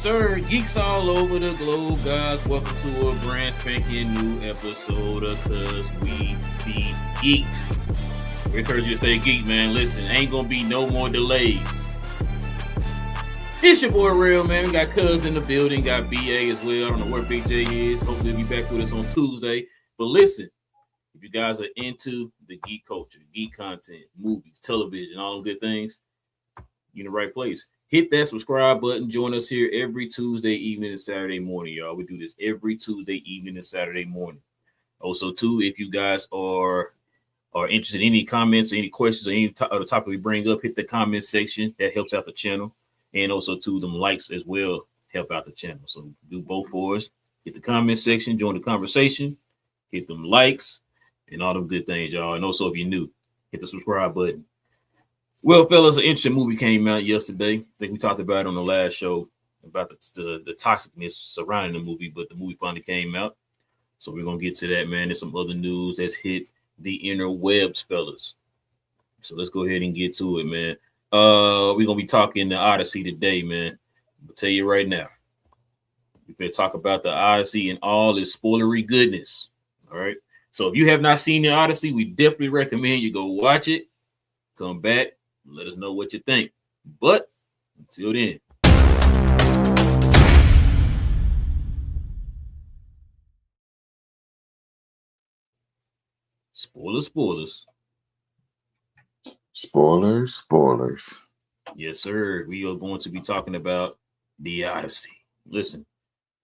sir. Geeks all over the globe, guys. Welcome to a brand spanking new episode of Cuz We Be Geek'd. We encourage you to stay geek, man. Listen, ain't gonna be no more delays. It's your boy Real, man. We got Cuz in the building, got BA as well. I don't know where Big J is. Hopefully he'll be back with us on Tuesday. But listen, if you guys are into the geek culture, geek content, movies, television, all them good things, you're in the right place. Hit that subscribe button. Join us here every Tuesday evening and Saturday morning, y'all. We do this every Tuesday evening and Saturday morning. Also, too, if you guys are interested in any comments or any questions or any the topic we bring up, hit the comment section. That helps out the channel. And also, too, them likes as well help out the channel. So do both for us. Hit the comment section, join the conversation, hit them likes, and all them good things, y'all. And also, if you're new, hit the subscribe button. Well, fellas, an interesting movie came out yesterday. I think we talked about it on the last show about the toxicness surrounding the movie, but the movie finally came out. So we're going to get to that, man. There's some other news that's hit the interwebs, fellas. So let's go ahead and get to it, man. We're going to be talking the Odyssey today, man. I'll tell you right now. We're going to talk about the Odyssey and all its spoilery goodness. All right. So if you have not seen the Odyssey, we definitely recommend you go watch it. Come back. Let us know what you think. But until then, spoilers. Spoilers. Yes, sir. We are going to be talking about the Odyssey. Listen.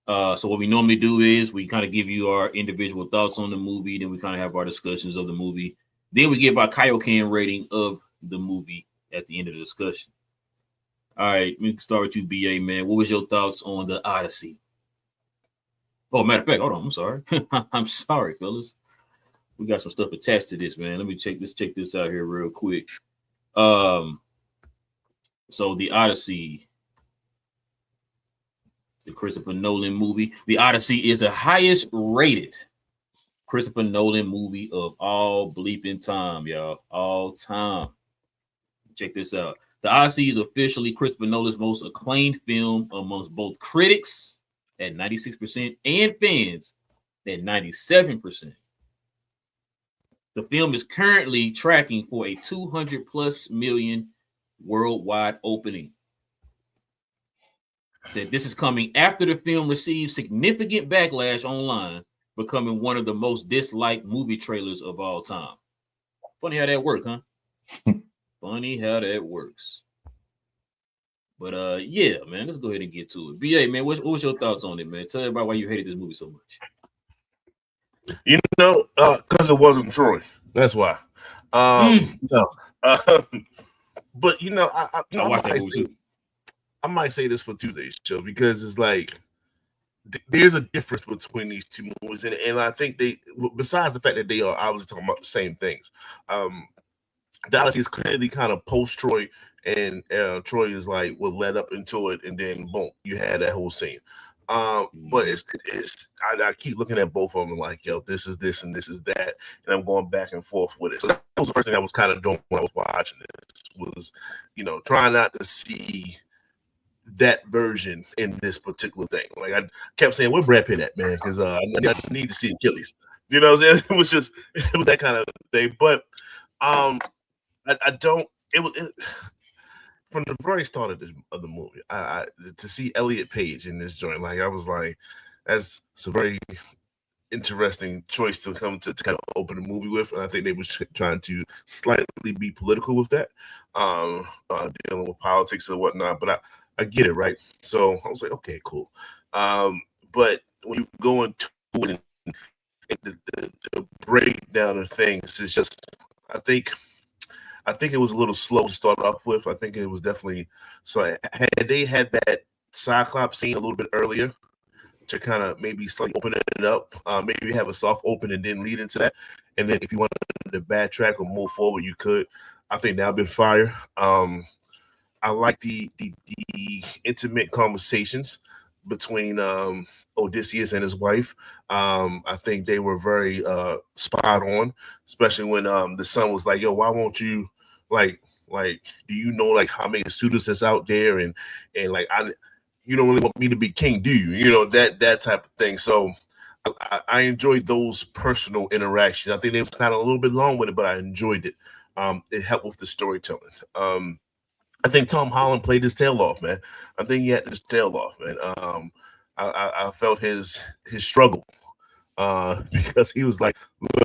So what we normally do is we kind of give you our individual thoughts on the movie. Then we kind of have our discussions of the movie. Then we give our Kaioken rating of the movie at the end of the discussion. All right, we can start with you, BA, man. What was your thoughts on the Odyssey? Oh, matter of fact, hold on. I'm sorry. I'm sorry, fellas. We got some stuff attached to this, man. Let me check this out here real quick. So the Odyssey, the Christopher Nolan movie. The Odyssey is the highest rated Christopher Nolan movie of all bleeping time, y'all. All time. Check this out. The Odyssey is officially Christopher Nolan's most acclaimed film amongst both critics at 96% and fans at 97%. The film is currently tracking for a 200+ million worldwide opening. Said this is coming after the film received significant backlash online, becoming one of the most disliked movie trailers of all time. Funny how that works, huh? Funny how that works. But yeah, man, let's go ahead and get to it. BA, man, what was your thoughts on it, man? Tell everybody why you hated this movie so much. You know, because it wasn't Troy. That's why. No. But you know, I might say this for Tuesday's show because it's like there's a difference between these two movies, and I think they, besides the fact that they are obviously talking about the same things, the Odyssey is clearly kind of post Troy, and Troy is like led up into it, and then boom, you had that whole scene. But I keep looking at both of them like, yo, this is this and this is that, and I'm going back and forth with it. So that was the first thing I was kind of doing when I was watching this, was, you know, trying not to see that version in this particular thing. Like I kept saying, where Brad Pitt at, man? Because I need to see Achilles. You know what I'm saying? It was that kind of thing. But I don't. It was from the very start of the movie. I to see Elliot Page in this joint, like I was like, that's a very interesting choice to come to kind of open the movie with, and I think they were trying to slightly be political with that, dealing with politics and whatnot. But I get it, right? So I was like, okay, cool. But when you go into it, and the breakdown of things is just, I think it was a little slow to start off with. I think it was definitely, so had they had that Cyclops scene a little bit earlier to kind of maybe slightly open it up, maybe have a soft open and then lead into that, and then if you wanted to backtrack or move forward, you could. I think that would have been fire. I like the intimate conversations between Odysseus and his wife. I think they were very spot on, especially when the son was like, yo, why won't you like do you know like how many suitors that's out there, and like you don't really want me to be king, do you? You know, that type of thing. So I enjoyed those personal interactions. I think they was kind of a little bit long with it, but I enjoyed it. It helped with the storytelling. I think Tom Holland played his tail off, man. I think he had his tail off, man. I felt his struggle because he was like,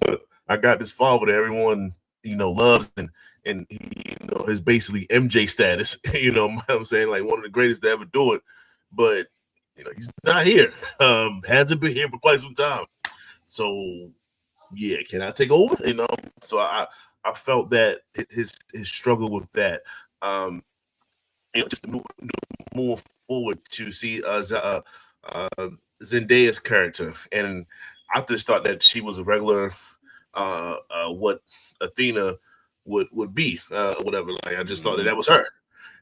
"Look, I got this father that everyone loves, and he, his basically MJ status. You know what I'm saying, like one of the greatest to ever do it, but he's not here. Hasn't been here for quite some time. So yeah, can I take over? So I felt that his struggle with that. Just move forward to see Zendaya's character, and I just thought that she was a regular what Athena would be, whatever. Like I just thought that was her,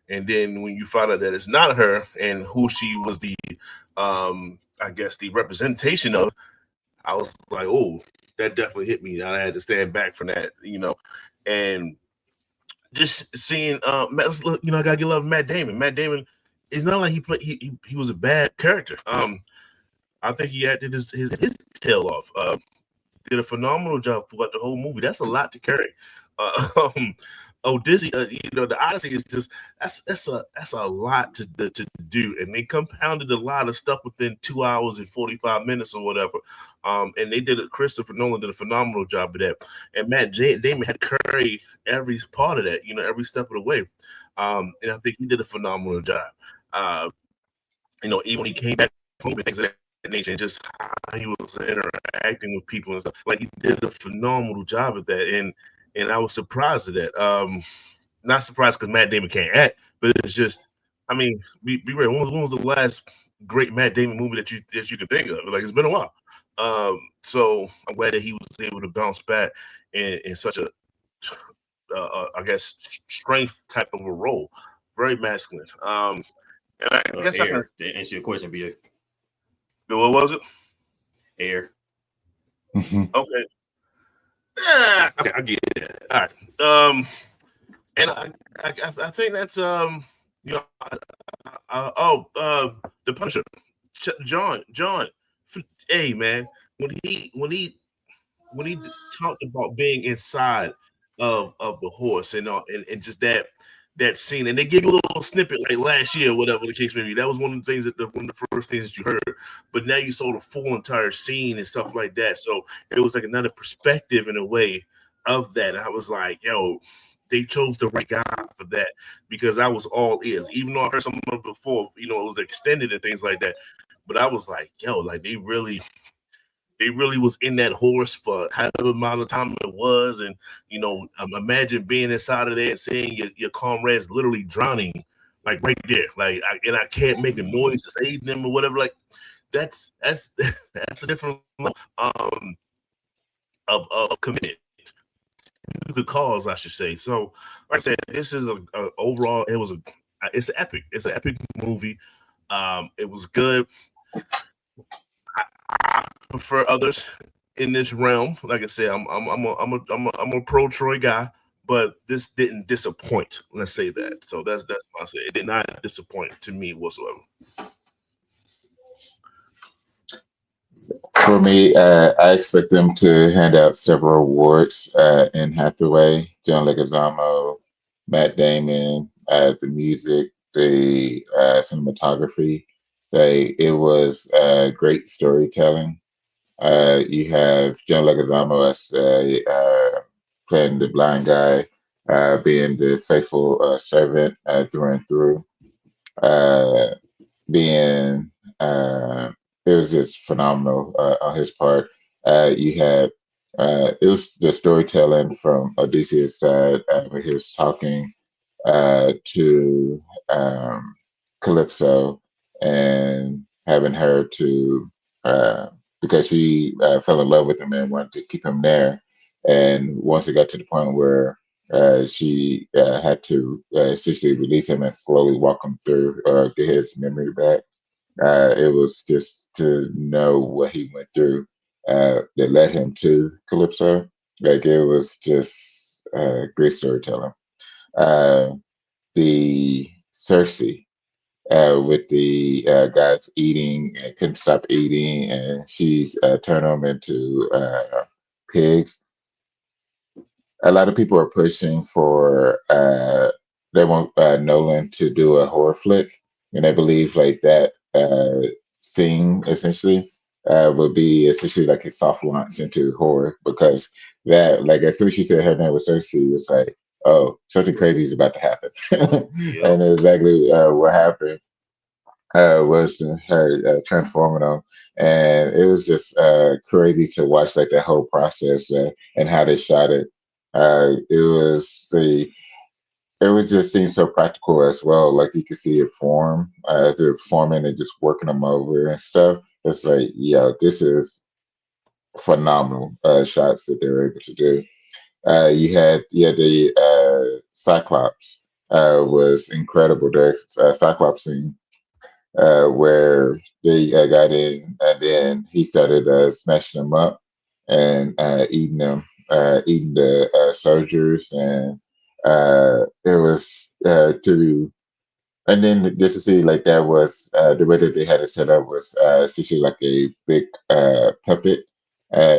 and then when you find out that it's not her, and who she was the, I guess the representation of, I was like, oh, that definitely hit me. I had to stand back from that, and just seeing, I gotta give love to Matt Damon. Matt Damon, it's not like he was a bad character. I think he acted his tail off. Did a phenomenal job throughout the whole movie. That's a lot to carry. Disney, the Odyssey is just that's a lot to do, and they compounded a lot of stuff within 2 hours and 45 minutes or whatever. And they did it. Christopher Nolan did a phenomenal job of that, and Matt Damon had to carry every part of that, every step of the way. And I think he did a phenomenal job. Even when he came back from things of that nature, and just how he was interacting with people and stuff, like he did a phenomenal job at that, and I was surprised at that. Not surprised because Matt Damon can't act, but it's just, I mean, be real. When was the last great Matt Damon movie that you can think of? Like, it's been a while. So I'm glad that he was able to bounce back in such a, I guess, strength type of a role. Very masculine. And I guess I can to answer your question, BA. What was it? Air. Okay. Okay, I get it. All right. And I think that's the Punisher, John. Hey man, when he talked about being inside of the horse and just that scene, and they gave you a little snippet like last year, whatever the case may be. That was one of the things one of the first things that you heard. But now you saw the full entire scene and stuff like that. So it was like another perspective in a way of that. And I was like, yo, they chose the right guy for that, because I was all ears. Even though I heard some of it before, it was extended and things like that. But I was like, yo, like they really was in that horse for however amount of time it was. And, imagine being inside of there and seeing your comrades literally drowning, like right there. Like, I can't make a noise to save them or whatever. Like, that's a different level of commitment to the cause, I should say. So, like I said, this is overall, it's epic. It's an epic movie. It was good. I prefer others in this realm. Like I said, I'm a pro Troy guy, but this didn't disappoint. Let's say that. So that's what I say. It did not disappoint to me whatsoever. For me, I expect them to hand out several awards. In Hathaway, John Leguizamo, Matt Damon, the music, the cinematography. It was great storytelling. You have John Leguizamo as playing the blind guy, being the faithful servant through and through. Being It was just phenomenal on his part. You had It was the storytelling from Odysseus' side when he was talking to Calypso and having her to because she fell in love with him and wanted to keep him there. And once it got to the point where she had to essentially release him and slowly walk him through or get his memory back. It was just to know what he went through that led him to Calypso. Like it was just great storytelling. The Cersei with the guys eating and couldn't stop eating, and she's turned them into pigs. A lot of people are pushing for they want Nolan to do a horror flick, and they believe like that scene essentially would be essentially like a soft launch into horror because that like as soon as she said her name was Cersei, it was like, oh, something crazy is about to happen, Yep. and exactly what happened was her transforming them, and it was just crazy to watch like that whole process and how they shot it. It was just seemed so practical as well. Like you could see it form as they're forming and just working them over and stuff. It's like, yeah, this is phenomenal shots that they were able to do. You had the Cyclops was incredible. The Cyclops scene where they got in, and then he started smashing them up and eating the soldiers, and it was to and then just to see like that was the way that they had it set up was essentially like a big puppet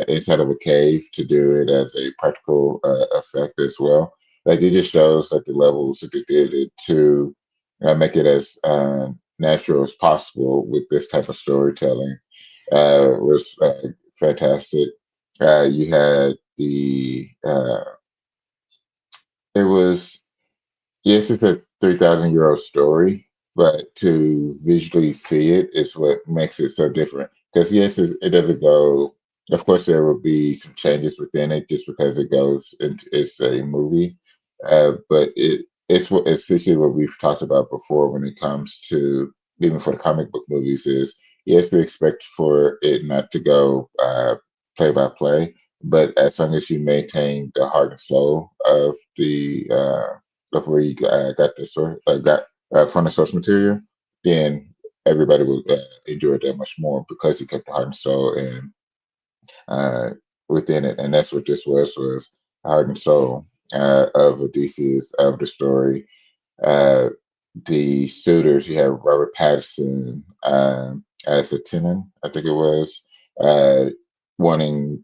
inside of a cave to do it as a practical effect as well. Like it just shows like the levels that they did it to make it as natural as possible with this type of storytelling. Was fantastic. You had the it was Yes, it's a 3,000-year-old story, but to visually see it is what makes it so different. Because yes, it doesn't go. Of course, there will be some changes within it just because it goes into it's a movie, but it's essentially what we've talked about before when it comes to even for the comic book movies is yes, we expect for it not to go play by play, but as long as you maintain the heart and soul of where you got the source, got from the source material, then everybody will enjoy it that much more because you kept the heart and soul and uh, within it, and that's what this was heart and soul of Odysseus of the story. Uh, the suitors, you have Robert Pattinson as a tenant, I think it was, wanting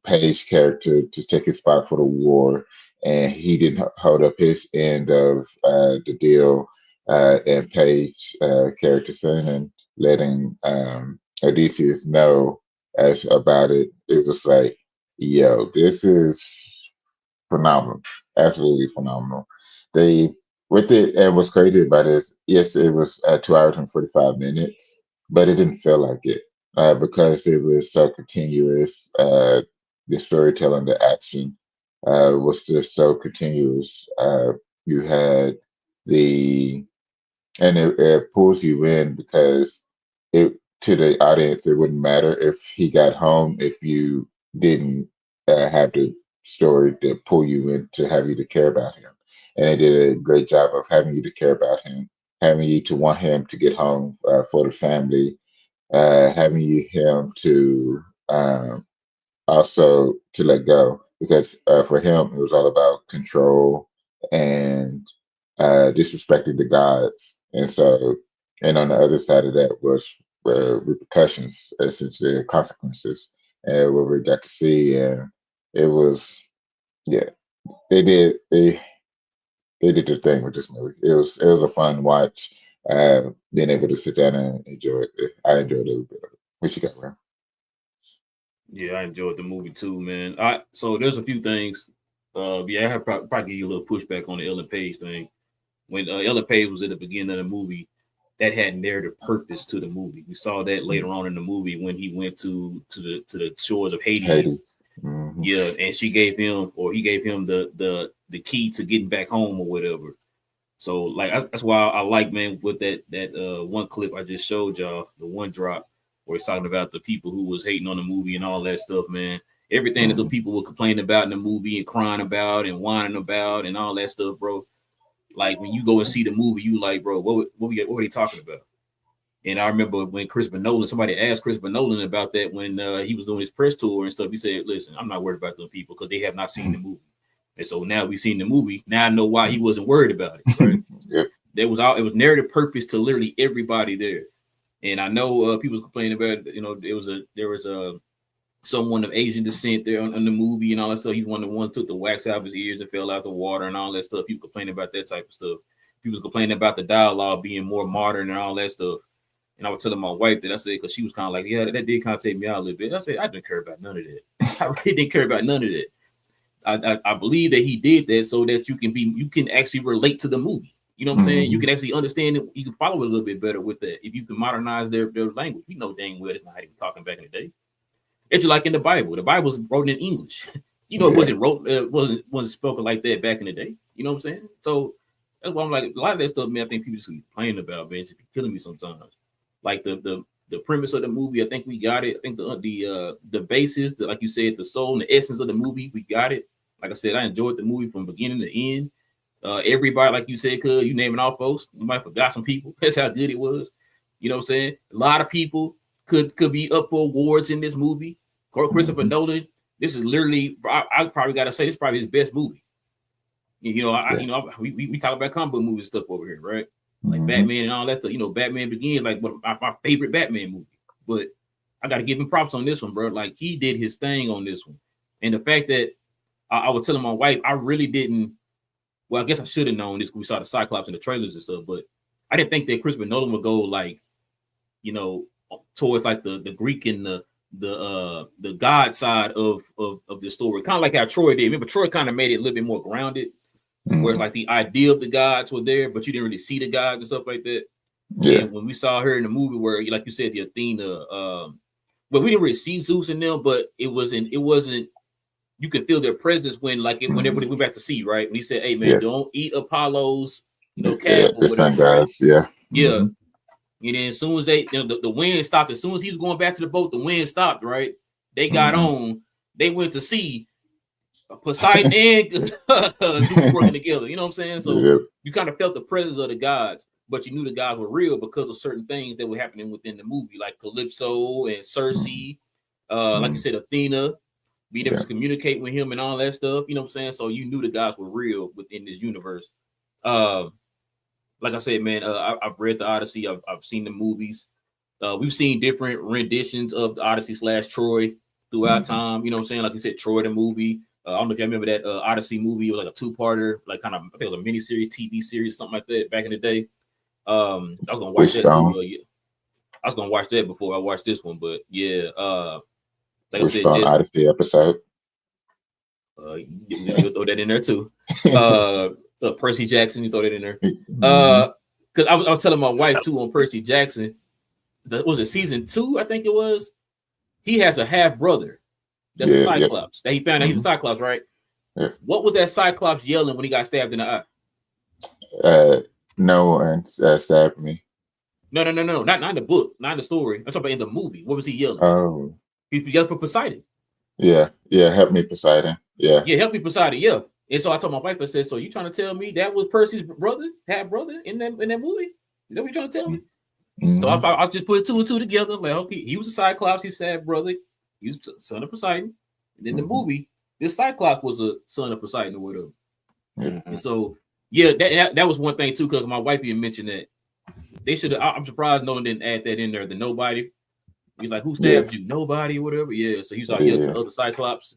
Page character to take his spot for the war, and he didn't hold up his end of the deal. And Page character son and letting Odysseus know as about it. It was like, yo, this is phenomenal, absolutely phenomenal. They with it, and what's crazy about it is, yes, it was 2 hours and 45 minutes, but it didn't feel like it because it was so continuous. The storytelling, the action was just so continuous. You had the and it pulls you in because it to the audience it wouldn't matter if he got home if you didn't have the story to pull you in to have you to care about him, and they did a great job of having you to care about him, having you to want him to get home for the family, having you him to also to let go because for him it was all about control and disrespecting the gods, and so and on the other side of that was repercussions, essentially consequences, and what we got to see, and it was yeah they did their thing with this movie. It was a fun watch. Being able to sit down and enjoy it, I enjoyed it a bit of it. What you got, man? Yeah, I enjoyed the movie too, man. So there's a few things. Yeah, I have probably give you a little pushback on the Ellen Page thing. When Ellen Page was at the beginning of the movie, that had narrative purpose to the movie. We saw that later on in the movie when he went to the shores of Hades. Hades. Hmm. Yeah, and she gave him or he gave him the key to getting back home or whatever. So like that's why I like, man, with that one clip I just showed y'all, the one drop where he's talking about the people who was hating on the movie and all that stuff, man. Everything that the people were complaining about in the movie and crying about and whining about and all that stuff, bro. Like when you go and see the movie, you like, bro, what were they talking about? And I remember when somebody asked Chris Nolan about that when he was doing his press tour and stuff. He said, "Listen, I'm not worried about those people because they have not seen the movie." And so now we've seen the movie. Now I know why he wasn't worried about it, right? Yep. it was narrative purpose to literally everybody there. And I know people complaining about, there was someone of Asian descent there on the movie and all that stuff. He's one of the ones who took the wax out of his ears and fell out the water and all that stuff. People complaining about that type of stuff. People complaining about the dialogue being more modern and all that stuff. And I was telling my wife that, I said, because she was kind of like, yeah, that did kind of take me out a little bit. I said, I didn't care about none of that. I really didn't care about none of that. I believe that he did that so that you can actually relate to the movie. You know what I'm saying? You can actually understand it. You can follow it a little bit better with that. If you can modernize their language, we know dang well it's not how they were talking back in the day. It's like in the Bible. The Bible was wrote in English. It wasn't spoken like that back in the day. You know what I'm saying? So that's why I'm like, a lot of that stuff, man, I think people just be complaining about, man. It's be killing me sometimes. Like the premise of the movie, I think we got it. I think the basis, like you said, the soul and the essence of the movie, we got it. Like I said, I enjoyed the movie from beginning to end. Everybody, like you said, you name it all, folks. You might have forgot some people. That's how good it was. You know what I'm saying? A lot of people could be up for awards in this movie. Christopher Nolan, this is literally, I probably got to say, this is probably his best movie. We talk about comic book movie stuff over here, right? Like Batman and all that stuff. Batman Begins, like my favorite Batman movie. But I got to give him props on this one, bro. Like, he did his thing on this one. And the fact that I was telling my wife, I really didn't, well, I guess I should have known this because we saw the Cyclops in the trailers and stuff, but I didn't think that Christopher Nolan would go like, towards like the Greek and the God side of the story. Kind of like how Troy did. Remember, Troy kind of made it a little bit more grounded. Whereas like the idea of the gods were there, but you didn't really see the gods and stuff like that. Yeah. And when we saw her in the movie where, like you said, the Athena, well, we didn't really see Zeus in them, but it wasn't, you could feel their presence when everybody went back to sea, right? When he said, hey man, don't eat Apollo's, calf or whatever. Right? Yeah. And then as soon as the wind stopped, as soon as he was going back to the boat, the wind stopped, right? They got on, they went to sea. Poseidon and Zeus working together, you know what I'm saying? So you kind of felt the presence of the gods, but you knew the gods were real because of certain things that were happening within the movie, like Calypso and Circe, like you said, Athena, being able to communicate with him and all that stuff, you know what I'm saying? So you knew the gods were real within this universe. Like I said, man, I've read the Odyssey, I've seen the movies. We've seen different renditions of the Odyssey / Troy throughout time, you know what I'm saying? Like you said, Troy the movie. I don't know if you remember that Odyssey movie. It was like a two-parter, like kind of, I think it was a miniseries, TV series, something like that back in the day. I was gonna watch that too. I was gonna watch that before I watched this one, but yeah. Like I said, just Odyssey episode. You throw that in there too. Percy Jackson, you throw that in there. Because I was telling my wife too on Percy Jackson. Was it season 2? I think it was. He has a half brother. That's a Cyclops. That he found out he's a Cyclops, right? Yeah. What was that Cyclops yelling when he got stabbed in the eye? No one stabbed me. No. Not in the book, not in the story. I'm talking about in the movie. What was he yelling? Oh. He yelled for Poseidon. Yeah. Help me, Poseidon. Yeah, help me, Poseidon. Yeah. And so I told my wife, I said, so you trying to tell me that was Percy's half brother in that movie? Is that what you're trying to tell me? So I just put 2 and 2 together. Like, okay, he was a Cyclops, he's half brother. He was son of Poseidon. And in the movie, this Cyclops was a son of Poseidon or whatever. And so, yeah, that was one thing too, because my wife even mentioned that they should have. I'm surprised no one didn't add that in there. The nobody. He's like, who stabbed you? Nobody or whatever. Yeah. So he's out here to other Cyclops.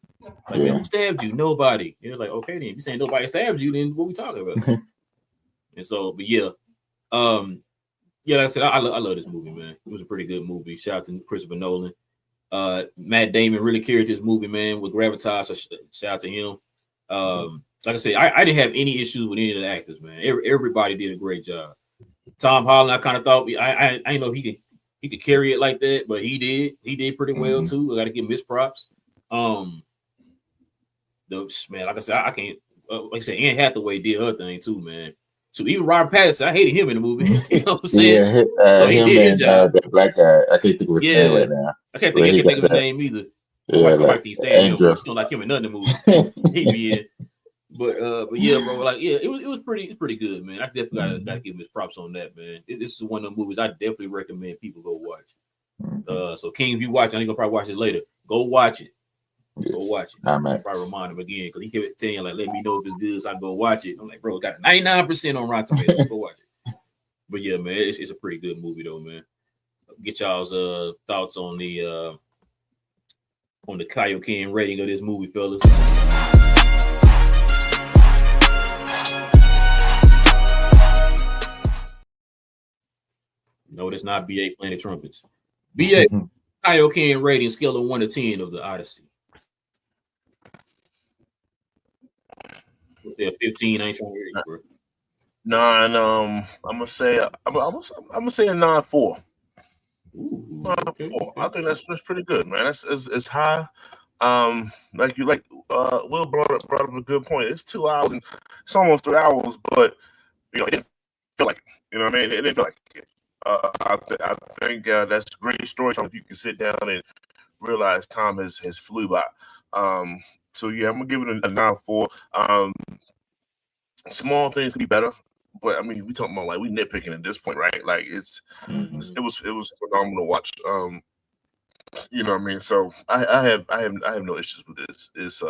Like, man, who stabbed you? Nobody. And like, okay, then if you saying nobody stabbed you, then what we talking about? And so, but yeah. Like I said, I love this movie, man. It was a pretty good movie. Shout out to Christopher Nolan. Matt Damon really carried this movie, man, with gravitas. So shout out to him. Like I said, I didn't have any issues with any of the actors, man. Everybody did a great job. Tom Holland, I kind of thought I didn't know if he could carry it like that, but he did. He did pretty well too. I got to give him his props. Man, like I said, I can't. Like I said, Anne Hathaway did her thing too, man. So even Robert Pattinson, I hated him in the movie. You know what I'm saying? So he did his job. That black guy, I can't think of his name right now. I can't think of his name either. I might can't stand him. She don't like him in none of the movies. He be in. But yeah, bro. Like, yeah, it was pretty good, man. I definitely gotta give him his props on that, man. This is one of the movies I definitely recommend people go watch. So King, if you watch, I think you'll probably watch it later. Go watch it. Yes. Go watch it. I'll probably remind him again because he kept telling you, like, let me know if it's good so I can go watch it. I'm like, bro, got 99% on Rotten Tomatoes. Go watch it. But yeah, man, it's a pretty good movie though, man. Get y'all's thoughts on the Kaioken rating of this movie, fellas. No, that's not BA playing the trumpets. BA Kaioken rating scale of 1 to 10 of the Odyssey. Let's say a 15. I ain't trying to hear you, bro. 9. I'm gonna say a 9.4. Okay. I think that's pretty good, man. It's high. Like Will brought up a good point. It's 2 hours and it's almost 3 hours, but it didn't feel like, you know what I mean? It didn't feel like it. I think that's great storytelling. If you can sit down and realize time has flew by. So yeah, I'm gonna give it a 9.4. Small things can be better, but I mean, we talking about like we nitpicking at this point, right? Like it was phenomenal to watch. You know what I mean? So I have no issues with this. Is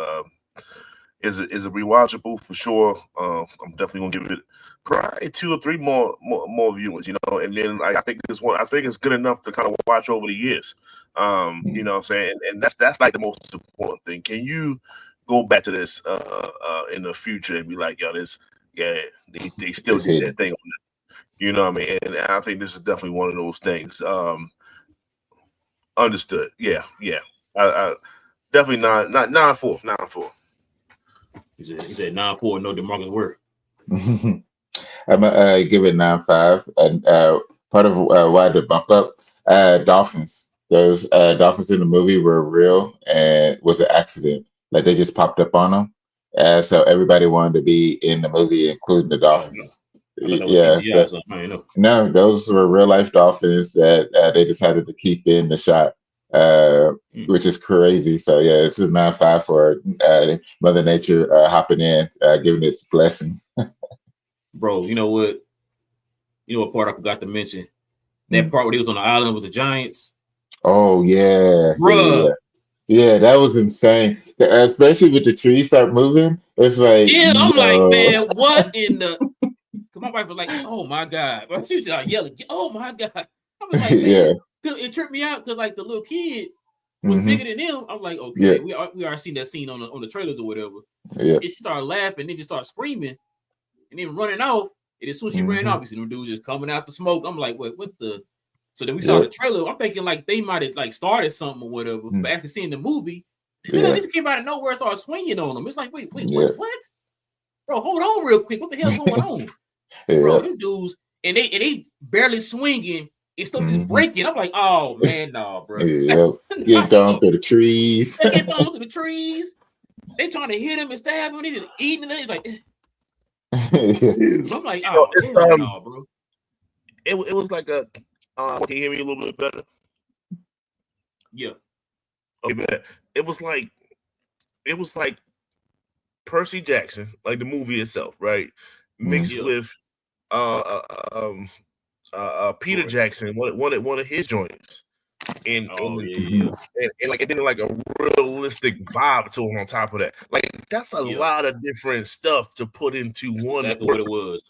a rewatchable for sure. I'm definitely gonna give it probably 2 or 3 more viewings, and then I think it's good enough to kind of watch over the years. You know what I'm saying? And that's like the most important thing. Can you go back to this in the future and be like, yo, they still did that thing on it. You know what I mean? And I think this is definitely one of those things. Understood. Yeah. I definitely not 9.4. 9.4. He said 9.4. No DeMarcus Ware. I'm gonna give it 9.5. And part of why the bump up, dolphins. Those dolphins in the movie were real and was an accident. Like they just popped up on them. So everybody wanted to be in the movie, including the dolphins. No, those were real life dolphins that they decided to keep in the shot, which is crazy. So yeah, this is 9.5 for Mother Nature hopping in, giving its blessing. Bro, you know what part I forgot to mention? That part where he was on the island with the Giants. Oh yeah, bro. Yeah, that was insane. Especially with the trees start moving. It's like, I'm like, man, what in the? Cause my wife was like, oh my God. But she was like yelling, oh my God. I was like, man, it tripped me out because like the little kid was bigger than them. I'm like, okay, we are seeing that scene on the trailers or whatever. Yeah. And she started laughing, then just started screaming, and then running off. And as soon as she ran off, you see them dudes just coming out the smoke. I'm like, what the? So then we saw the trailer. I'm thinking like they might have like started something or whatever. But after seeing the movie, they just came out of nowhere and started swinging on them. It's like, wait, what? Bro, hold on real quick. What the hell's going on? Bro, them dudes, and they barely swinging and stuff just breaking. I'm like, oh man, no, bro. Get thrown through the trees. They get thrown through the trees. They trying to hit him and stab him. They just eating it. It's like, I'm like, oh, no, bro. It was like a. Can you hear me a little bit better? Yeah. Okay, man. It was like Percy Jackson, like the movie itself, right? Mixed with Peter Jackson, one of his joints, and like it didn't like a realistic vibe to him. On top of that, like that's a lot of different stuff to put into one. Exactly what it was.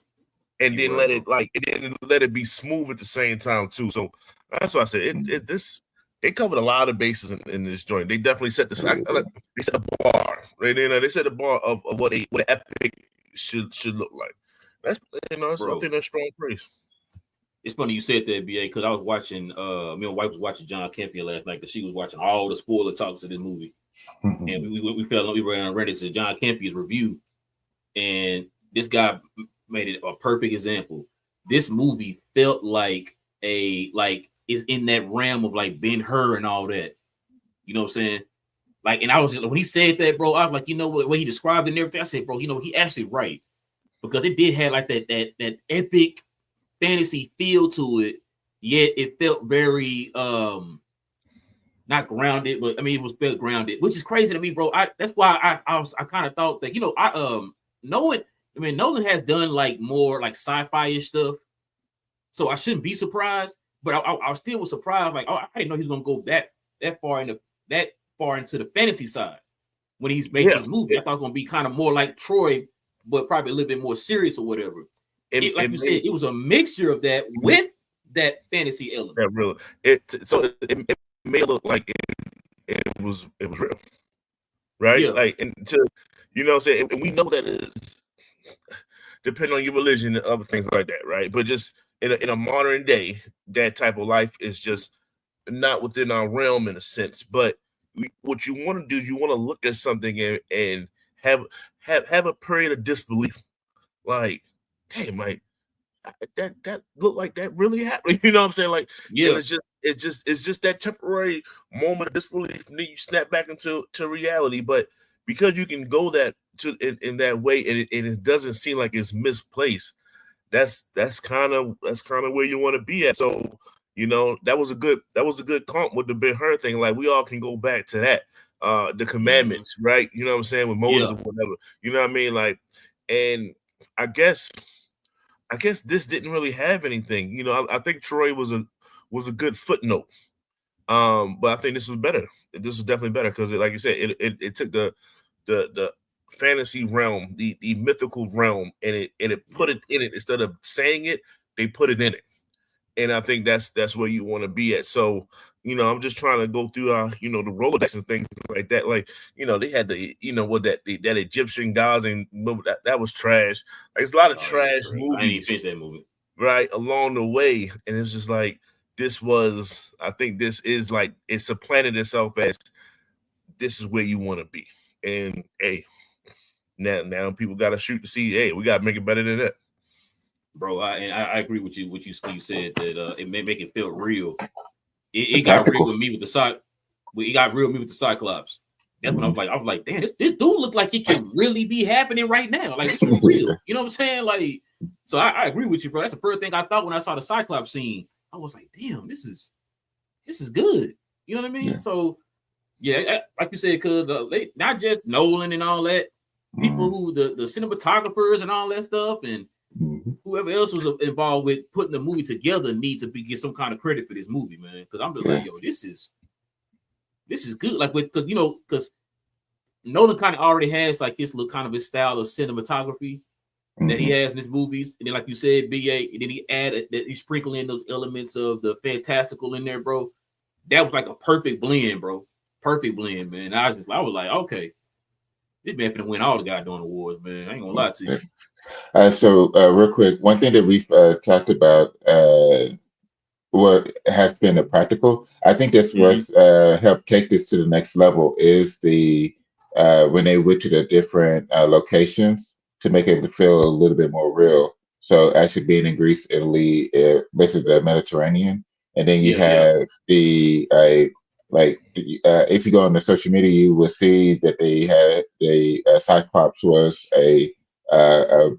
And then let it be smooth at the same time too. So that's why I said it covered a lot of bases in this joint. They definitely set the bar, right? They set the bar of what an epic should look like. That's I think that's strong praise. It's funny you said that, BA, because I was watching. Me and my wife was watching John Campion last night because she was watching all the spoiler talks of this movie, and we were on Reddit to John Campion's review, and this guy made it a perfect example. This movie felt like is in that realm of like Ben-Hur and all that. You know what I'm saying? Like, and I was just, when he said that, bro, I was like, what he described it and everything. I said, bro, he actually right, because it did have like that epic fantasy feel to it. Yet it felt very not grounded, but I mean it felt grounded, which is crazy to me, bro. That's why I kind of thought that Nolan has done like more like sci-fi-ish stuff, so I shouldn't be surprised. But I still was surprised. Like, I didn't know he was gonna go that far into the fantasy side when he's making this movie. I thought it was gonna be kind of more like Troy, but probably a little bit more serious or whatever. like you said, it was a mixture of that with that fantasy element. That real it made it look like it was real, right? Yeah. Like, and to you know what I'm saying, and we know that is depending on your religion and other things like that, right? But just in a modern day, that type of life is just not within our realm in a sense. But what you want to do, you want to look at something and have a period of disbelief, like, damn, like that looked like that really happened. You know what I'm saying? Like, yeah, and it's just that temporary moment of disbelief, and then you snap back into reality. But because you can go that in that way, and it doesn't seem like it's misplaced, that's kind of where you want to be at. So, you know, that was a good comp with the Ben-Hur thing. Like, we all can go back to that. The commandments, right? You know what I'm saying, with Moses or whatever. You know what I mean? Like, and I guess this didn't really have anything. You know, I think Troy was a good footnote. But I think this was better. This was definitely better because, like you said, it took the fantasy realm, the mythical realm, and it put it in it. Instead of saying it, they put it in it. And I think that's where you want to be at. So, you know, I'm just trying to go through you know, the Rolodex and things like that. Like, you know, they had the, you know, what that Egyptian gods, and that was trash. Like, it's a lot of trash movies. I didn't finish that movie. Right along the way, and it's just like I think this is like it supplanted itself as this is where you want to be. And hey, now people got to shoot to see. Hey, we got to make it better than that. Bro, I agree with you. What you said that it may make it feel real. It got real with me with the It got real with me with the Cyclops. That's when I was like, damn, this dude look like it can really be happening right now. Like, it's real. You know what I'm saying? Like, so I agree with you, bro. That's the first thing I thought when I saw the Cyclops scene. I was like, damn, this is good. You know what I mean? Yeah. So yeah, like you said, because not just Nolan and all that, people who the cinematographers and all that stuff, and whoever else was involved with putting the movie together need to get some kind of credit for this movie, man. Because I'm just like, yo, this is good. Like, because Nolan kind of already has like his little kind of his style of cinematography that he has in his movies, and then like you said, BA, and then he added that he sprinkled in those elements of the fantastical in there, bro. That was like a perfect blend, bro. Perfect blend, man. I was like, okay, this man finna win all the goddamn awards, man. I ain't gonna lie to you. So real quick, one thing that we've talked about, what has been a practical, I think that's what's helped take this to the next level is the when they went to the different locations to make it feel a little bit more real. So actually being in Greece, Italy, basically the Mediterranean, and then you have the if you go on the social media, you will see that they had the Cyclops was a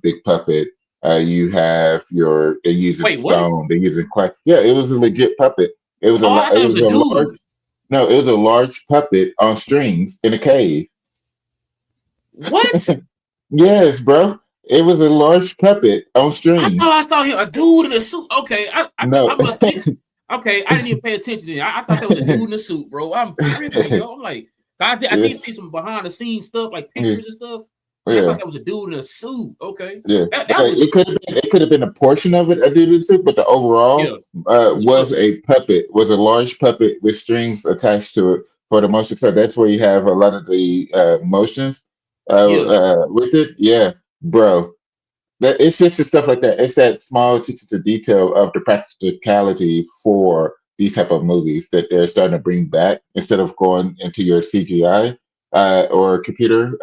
big puppet. You have they're using stone. They're using it was a legit puppet. It was it was a large puppet on strings in a cave. What? Yes, bro. It was a large puppet on strings. I thought I saw him, a dude in a suit. Okay, okay, I didn't even pay attention to it. I thought that was a dude in a suit, bro. I'm tripping, yo. I'm like, I did see some behind the scenes stuff, like pictures and stuff. I thought that was a dude in a suit. Okay. Yeah. It could have been a portion of it, a dude in a suit, but the overall was a puppet, was a large puppet with strings attached to it for the motion. So that's where you have a lot of the motions with it. Yeah, bro. It's just the stuff like that. It's that small attention to detail of the practicality for these type of movies that they're starting to bring back instead of going into your CGI or computer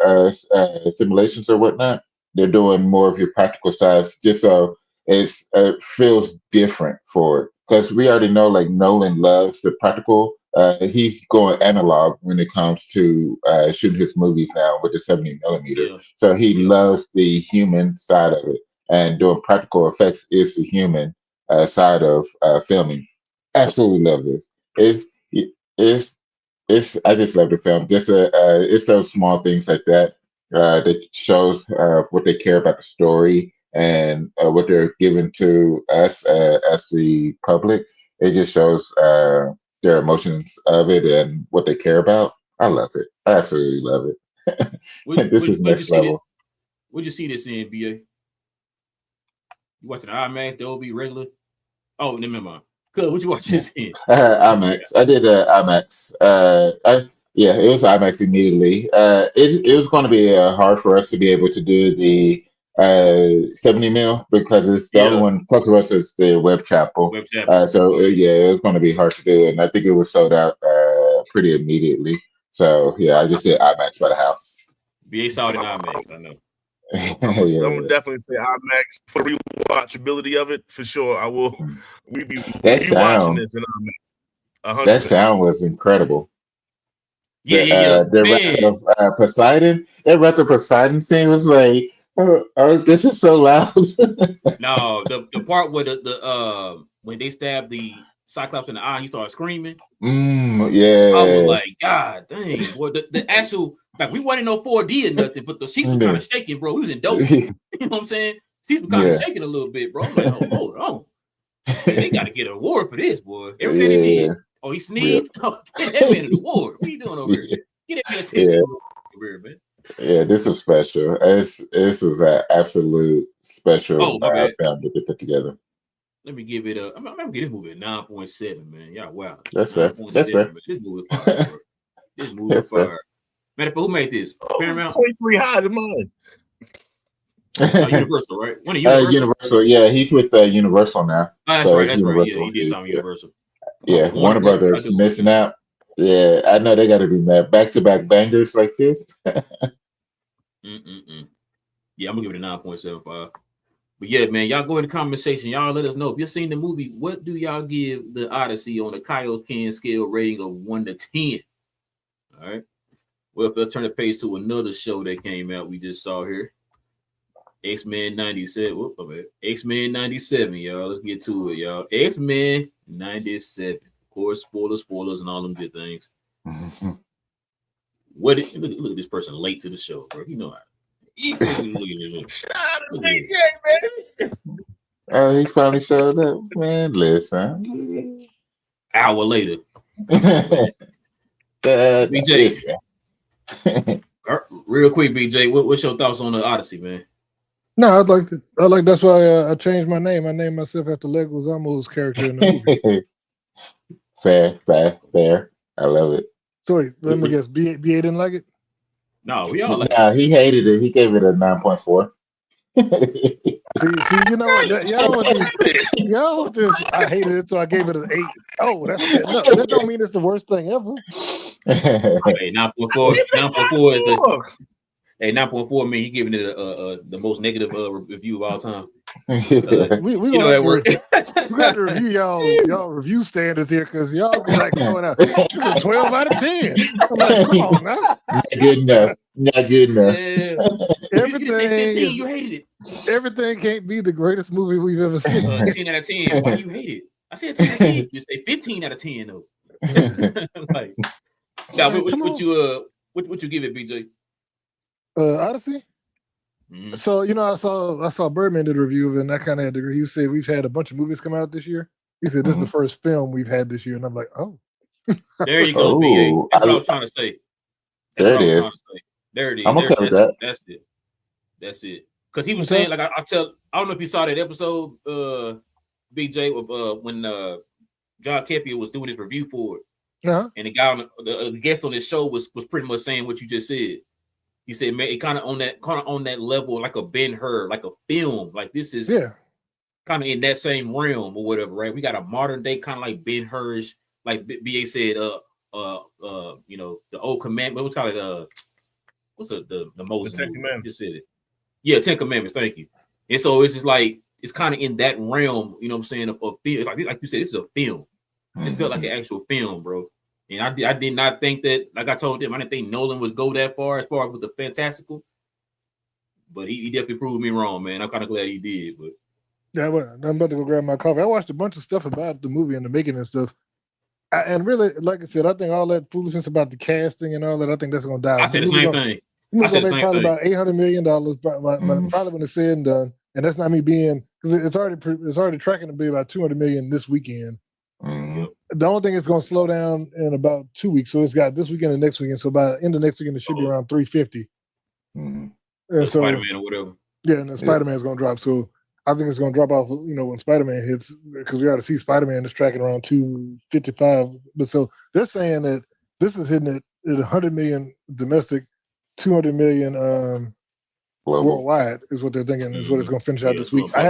simulations or whatnot. They're doing more of your practical size just so it feels different for it. Because we already know, like, Nolan loves the practical. He's going analog when it comes to shooting his movies now with the 70 millimeter. Yeah. So he loves the human side of it, and doing practical effects is the human side of filming. Absolutely love this. I just love the film. Just it's those small things like that that shows what they care about the story and what they're giving to us as the public. It just shows their emotions of it and what they care about. I love it. I absolutely love it. This is next level. Where'd you see this in, BA? You watching IMAX, Dolby, regular? Oh, never mind. Cuz, what you watching this in? IMAX. I did IMAX. Yeah, it was IMAX immediately. It was going to be hard for us to be able to do the 70 mil because it's the only Yeah, one close to us is the Web Chapel. Web Chapel. Yeah, it was going to be hard to do, and I think it was sold out pretty immediately. So yeah, I just did IMAX by the house. BA saw it in IMAX, I know. I'm gonna definitely say IMAX for the rewatchability of it for sure. I will. We be rewatching this in IMAX. 100%. That sound was incredible. Yeah. The Wrath of Poseidon. That Wrath of Poseidon scene was like, oh, this is so loud. No, the part where the when they stabbed the Cyclops in the eye, he started screaming. Yeah. I was like, God dang, boy, the actual like we wasn't no 4D or nothing, but the seats were kind of shaking, bro. We was in dope. You know what I'm saying? Seats were kind of shaking a little bit, bro. I'm like, oh, hold on. Man, they got to get an award for this, boy. Everything they did. Oh, he sneezed. Oh, get that man an award. What are you doing over here? Get that man attention over here, man. Yeah, this is special. This was an absolute special film that they put together. Let me give it a. I'm gonna give this movie a 9.7, man. Y'all, wow. That's fair. That's fair. Man. This movie fire, bro. This movie fire. Man, who made this? Paramount. 23 higher than mine. Universal, right? When Universal, yeah, he's with Universal now. Oh, that's right. That's Universal. Right. Yeah, he did something Universal. Yeah, Warner Brothers missing out. Yeah, I know they got to be mad. Back-to-back bangers like this. Yeah, I'm gonna give it a 9.75. But yeah, man, y'all go in the comment section. Y'all let us know if you've seen the movie. What do y'all give the Odyssey on a Kaioken scale rating of 1 to 10? All right. Well, if I turn the page to another show that came out, we just saw here. X-Men 97. Whoop, X-Men 97, y'all. Let's get to it, y'all. X-Men 97. Of course, spoilers, and all them good things. Look at this person late to the show, bro. You know how. Oh, he finally showed up, man. Listen. Hour later. BJ. Real quick, BJ, what's your thoughts on the Odyssey, man? No, I like that's why I changed my name. I named myself after Leguizamo's character in the movie. Fair. I love it. So wait, let me guess. BA didn't like it? No, we all like it. He hated it. He gave it a 9.4. see, you know what? Y'all just I hated it, so I gave it an 8. Oh, that's it. No, that don't mean it's the worst thing ever. Hey, 9.4 is the. Hey, 9.4 mean he giving it the most negative review of all time. We you know that word. We got to review y'all review standards here because y'all be like going out 12 out of 10. I'm like, come on now. Not good enough. Yeah. Everything you hated it. Everything can't be the greatest movie we've ever seen. 10 out of 10. Why you hate it? I said 10 out of 10. You say 15 out of 10 though. Like, now what you give it, BJ? Odyssey. So I saw Birdman did a review of it, and I kind of had to agree. He said we've had a bunch of movies come out this year. He said this is the first film we've had this year, and I'm like, oh. There you go, BA. That's what I was trying to say. There it is. I'm okay with that. That's it. Because he was saying, like I don't know if you saw that episode, BJ, of when John Kepier was doing his review for it, and the guest on his show was pretty much saying what you just said. He said, man, it kind of on that level, like a Ben-Hur, like a film. Like this is kind of in that same realm or whatever, right? We got a modern day kind of like Ben-Hurish, like BA said, the old commandment. What's called it? What's the Moses? The 10 Commandments. Just said it. Yeah, 10 Commandments. Thank you. And so it's just like it's kind of in that realm. You know what I'm saying? Of film, like you said, this is a film. It felt like an actual film, bro. And I did not think that, like I told them, I didn't think Nolan would go that far as with the fantastical. But he definitely proved me wrong, man. I'm kind of glad he did. But yeah, I'm about to go grab my coffee. I watched a bunch of stuff about the movie and the making and stuff. And really, like I said, I think all that foolishness about the casting and all that, I think that's going to die. I said the same thing. I said the same thing. About $800 million, probably when it's said and done. And that's not me being, because it's already tracking to be about $200 million this weekend. Mm-hmm. The only thing is going to slow down in about 2 weeks. So it's got this weekend and next weekend. So by the end of next weekend, it should be around 350. Mm-hmm. And so Spider-Man or whatever. Yeah, and then Spider-Man is going to drop. So I think it's going to drop off, when Spider-Man hits, because we already see Spider-Man is tracking around 255. But so they're saying that this is hitting at 100 million domestic, 200 million worldwide is what they're thinking is what it's going to finish out this week. I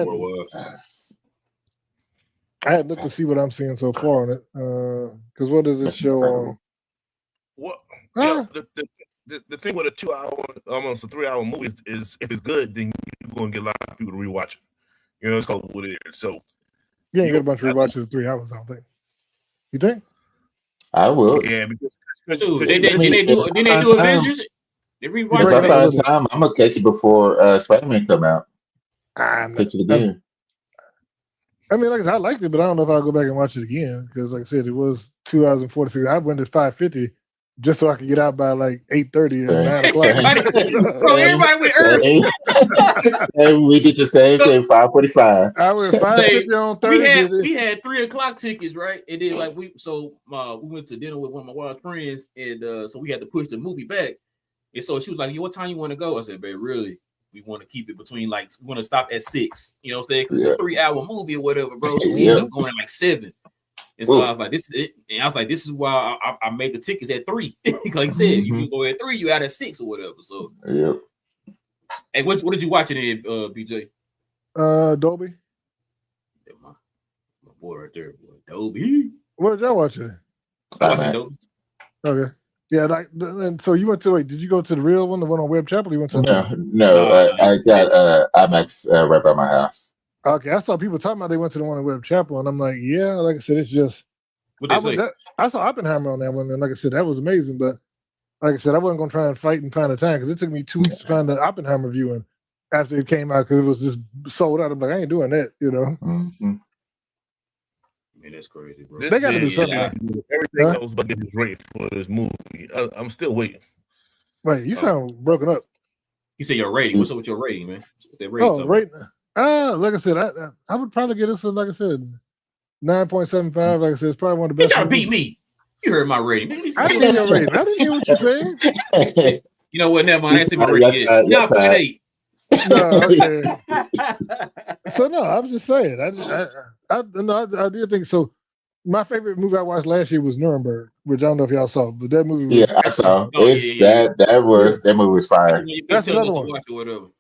had looked to see what I'm seeing so far on it. Because what does it show on? What? The thing with a 2 hour, almost a 3 hour movie is if it's good, then you're going to get a lot of people to rewatch it. It's called what it is. So you ain't get a bunch of rewatches in 3 hours, I don't think. You think? I will. Yeah, because did they do Avengers? They rewatch if I find time, I'm gonna catch it before Spider-Man come out. Catch it again. I mean, like I said, I liked it, but I don't know if I'll go back and watch it again because, like I said, it was 2 hours and 46. I went at 5:50 just so I could get out by like 8:30 and 9 o'clock. So everybody went early. And we did the same thing. 5:45. I went 5:50 on Thursday. We had 3 o'clock tickets, right? And then like we went to dinner with one of my wife's friends, and so we had to push the movie back. And so she was like, "What time you want to go?" I said, "Babe, really, we want to keep it between we want to stop at 6. You know what I'm saying? Because it's a 3 hour movie or whatever, bro. So we ended up going at like 7. And so I was like, "This is it." And I was like, "This is why I made the tickets at 3." Like you said, you can go at 3, you out at 6 or whatever. So Hey, what did you watch it in, BJ? Dolby. Yeah, my boy right there, boy. Dolby. What did y'all watch it? I watched Dolby. Okay. Yeah, and so you went to did you go to the real one, the one on Web Chapel? You went to No, I got IMAX right by my house. Okay, I saw people talking about they went to the one in Web Chapel, and I'm like, yeah, like I said, it's just. What they say? I saw Oppenheimer on that one, and like I said, that was amazing. But like I said, I wasn't gonna try and fight and find a time because it took me 2 weeks to find the Oppenheimer viewing after it came out because it was just sold out. I'm like, I ain't doing that, Mm-hmm. Man, that's crazy, bro. They got to do something. Everything else but get his rate for this movie. I'm still waiting. Wait, you sound broken up. You say your rating. What's up with your rating, man? That rating rating. Like I said, I would probably get this, like I said, 9.75. Like I said, it's probably one of the best. You trying to beat me? You heard my rating. I didn't hear your rating. I didn't hear what you said. You know what? Never mind. I didn't see my rating yet. 9.8. No, okay. So no, I was just saying. I did think so. My favorite movie I watched last year was Nuremberg, which I don't know if y'all saw, but that movie was I saw. That movie was fire. That's another one.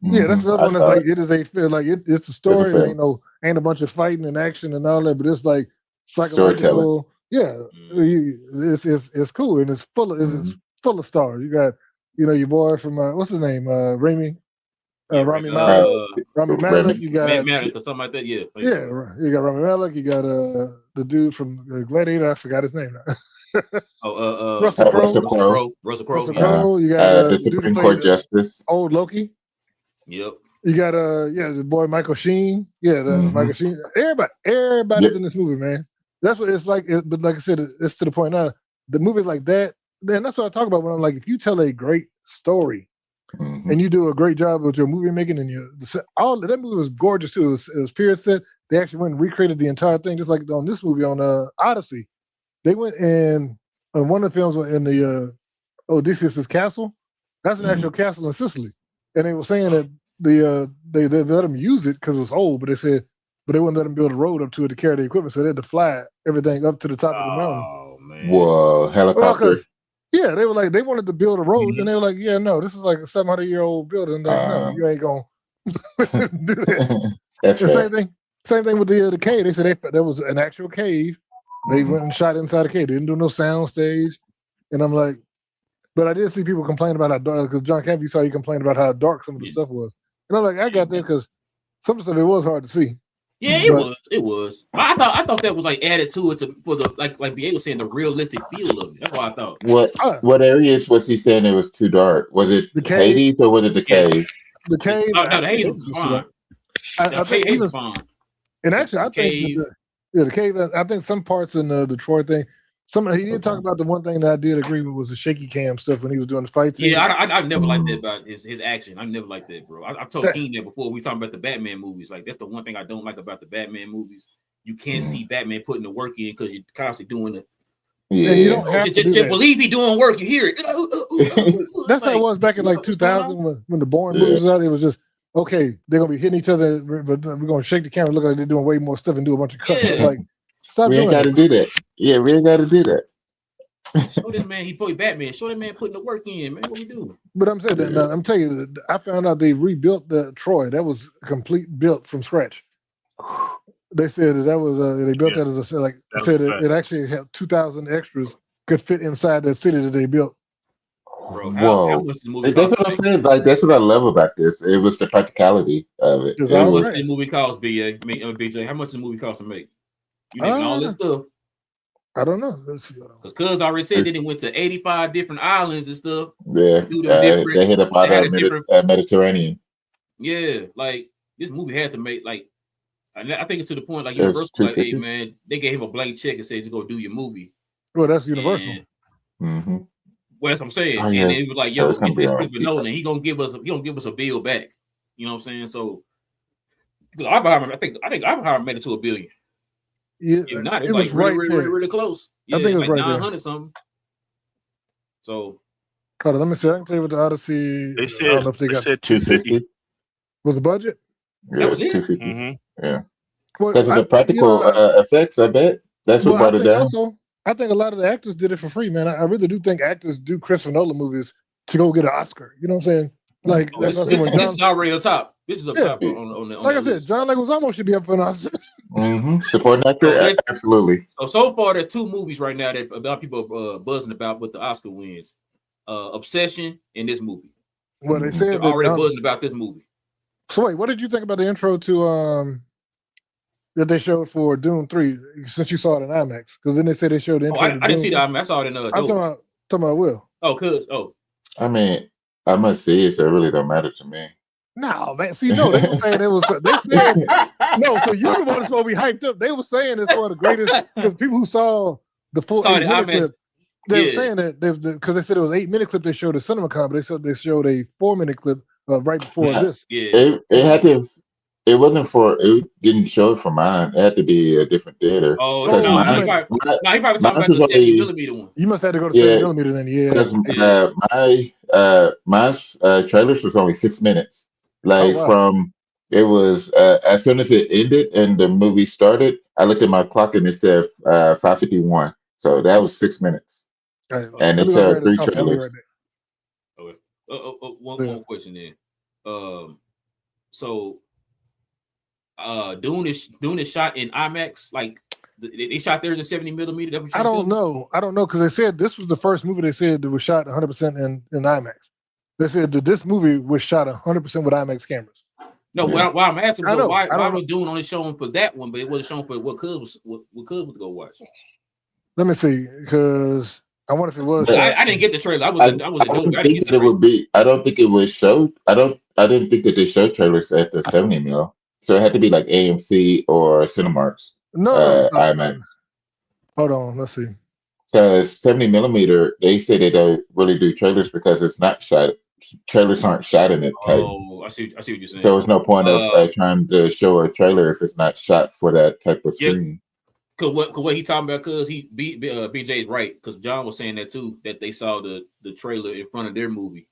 Yeah, that's another one that's like it is it's a story. Ain't a bunch of fighting and action and all that, but it's like psychological. Yeah, it's cool and it's full of stars. You got your boy from what's his name, Rami Malek. You got Malek or something like that. Yeah, you got Rami Malek. You got the dude from Gladiator. I forgot his name now. Russell Crowe. You got the Supreme Court Justice. Old Loki. Yep. You got the boy Michael Sheen. Yeah, Michael Sheen. Everybody's in this movie, man. That's what it's like. But like I said, it's to the point now. The movies like that, man, that's what I talk about when I'm like, if you tell a great story and you do a great job with your movie making and that movie was gorgeous too. It was period set. They actually went and recreated the entire thing, just like on this movie on Odyssey. They went and one of the films in the Odysseus' castle. That's an actual castle in Sicily, and they were saying that they let them use it because it was old, but they wouldn't let them build a road up to it to carry the equipment, so they had to fly everything up to the top of the mountain. Oh man! Whoa, helicopter. Yeah, they were like, they wanted to build a road, and they were like, yeah, no, this is like a 700-year-old building. Like, no, you ain't gonna do that. That's same thing with the cave. They said there was an actual cave. They went and shot inside the cave. They didn't do no sound stage. And I'm like, but I did see people complain about how dark, because John Campbell, you saw he complained about how dark some of the stuff was. And I'm like, I got that because some of the stuff, it was hard to see. Yeah, it was. I thought that was like added to it for the like BA was saying, the realistic feel of it. That's what I thought. What areas was he saying it was too dark? Was it the Hades or was it the cave? The cave. No, the Hades was fine. I think Hades was fine. And actually, I think the cave. I think some parts in the Detroit thing. He did talk about the one thing that I did agree with was the shaky cam stuff when he was doing the fight scene. Yeah, I never liked that about his action. I never liked that, bro. I've told Keen that before. We talking about the Batman movies. Like, that's the one thing I don't like about the Batman movies. You can't see Batman putting the work in because you're constantly doing it. Yeah, you don't have to just believe he doing work. You hear it. That's how it was back in like 2000 when the Bourne movies was out. It was just okay, they're gonna be hitting each other, but we're gonna shake the camera, look like they're doing way more stuff and do a bunch of cuts. Yeah. Like, stop We ain't doing got to that. do that. Yeah, we ain't got to do that. Show this man, he played Batman. Show that man putting the work in, man. What we do? But I'm saying that I'm telling you, I found out they rebuilt the Troy. That was complete built from scratch. They said that was they built that as a like That said was a it actually had 2,000 extras could fit inside that city that they built. Bro, how much the movie See, that's cost? what I'm saying. Like, that's what I love about this. It was the practicality of it. It's It How all much was the movie cost, BJ? How much the movie cost to make? You naming all this stuff. I don't know. Let's see. Because Cuz already said that it went to 85 different islands and stuff. yeah. They hit up out of Mediterranean. Yeah, like this movie had to make like I think it's to the point like It was Universal like, hey 250. man, they gave him a blank check and said just go do your movie. Well, that's Universal. Mm-hmm. Well, that's what I'm saying. Oh, And yeah. then it was like, So yo, it's gonna it's be all Christopher right. Nolan. He gonna give us a bill back. You know what I'm saying? So Oppenheimer, I think Oppenheimer made it to $1 billion. Yeah, If not, it's it like was right there. really close. Yeah, I think it was like right 900 there. something. So Hold on, let me see. I can tell you what the Odyssey. They I said don't know if they got 250. was the budget. Yeah, was it? 250. Mm-hmm. Yeah. Well, Because of the practical effects, I bet. That's what brought it down. Also, I think a lot of the actors did it for free, man. I really do think actors do Christopher Nolan movies to go get an Oscar. You know what I'm saying? Like this is already up top. This is up top on the like I said, list. John Leguizamo should be up for an Oscar. Supporting actor, absolutely. So far, there's 2 movies right now that a lot of people are buzzing about with the Oscar wins: Obsession and this movie. Well, they said they're already buzzing about this movie. So wait, what did you think about the intro to that they showed for Dune 3? Since you saw it in IMAX, because then they said they showed the intro. I didn't see that. I saw it in I'm talking about Will. I mean, I must see it, so it really don't matter to me. No, man. See, no, they were saying it was. They said no. So you're the one that's supposed to be hyped up. They were saying it's one of the greatest because people who saw the full 8-minute clip, they were saying that because they said it was 8-minute clip. They showed a CinemaCon, but they said they showed a 4-minute clip right before this. Yeah, it had to. It wasn't for. It didn't show it for mine. It had to be a different theater. Oh, no, he probably talking about the 70mm one. You must have to go to 70mm then. Yeah, because my trailers was only 6 minutes. Like from it was as soon as it ended and the movie started, I looked at my clock and it said 5:51. So that was 6 minutes. And it said 3 trailers. Okay. One question then. So Dune is shot in IMAX. Like they shot theirs in 70mm. I don't know because they said this was the first movie they said that was shot 100% in IMAX. They said that this movie was shot 100% with IMAX cameras. No, why I'm asking, why was Dune only showing for that one, but it wasn't showing for what Cuz was go watch? Let me see, because I wonder if it was. I didn't get the trailer. I didn't think it would be. I don't think it was showed. I didn't think that they showed trailers at the 70mm. So it had to be like AMC or Cinemarks. No, IMAX. Hold on, let's see. Because 70mm, they say they don't really do trailers because it's not shot. Trailers aren't shot in it tight. Oh, I see what you're saying. So there's no point of trying to show a trailer if it's not shot for that type of screen. Cause what he talking about? Cause BJ's right. Cause John was saying that too. That they saw the trailer in front of their movie.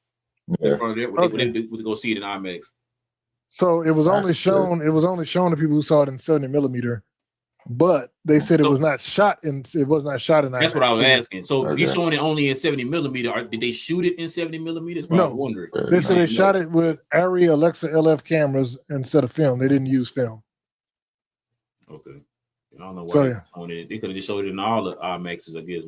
Yeah. In front of their, when they go see it in IMAX. So it was only shown. It was only shown to people who saw it in 70mm. But they said it was not shot in. It was not shot in. That's what I was asking. So you showing it only in 70mm? Did they shoot it in 70mm? That's what I was wondering. They said they shot it with Arri Alexa LF cameras instead of film. They didn't use film. Okay, I don't know why they could have just showed it in all the IMAXs, I guess.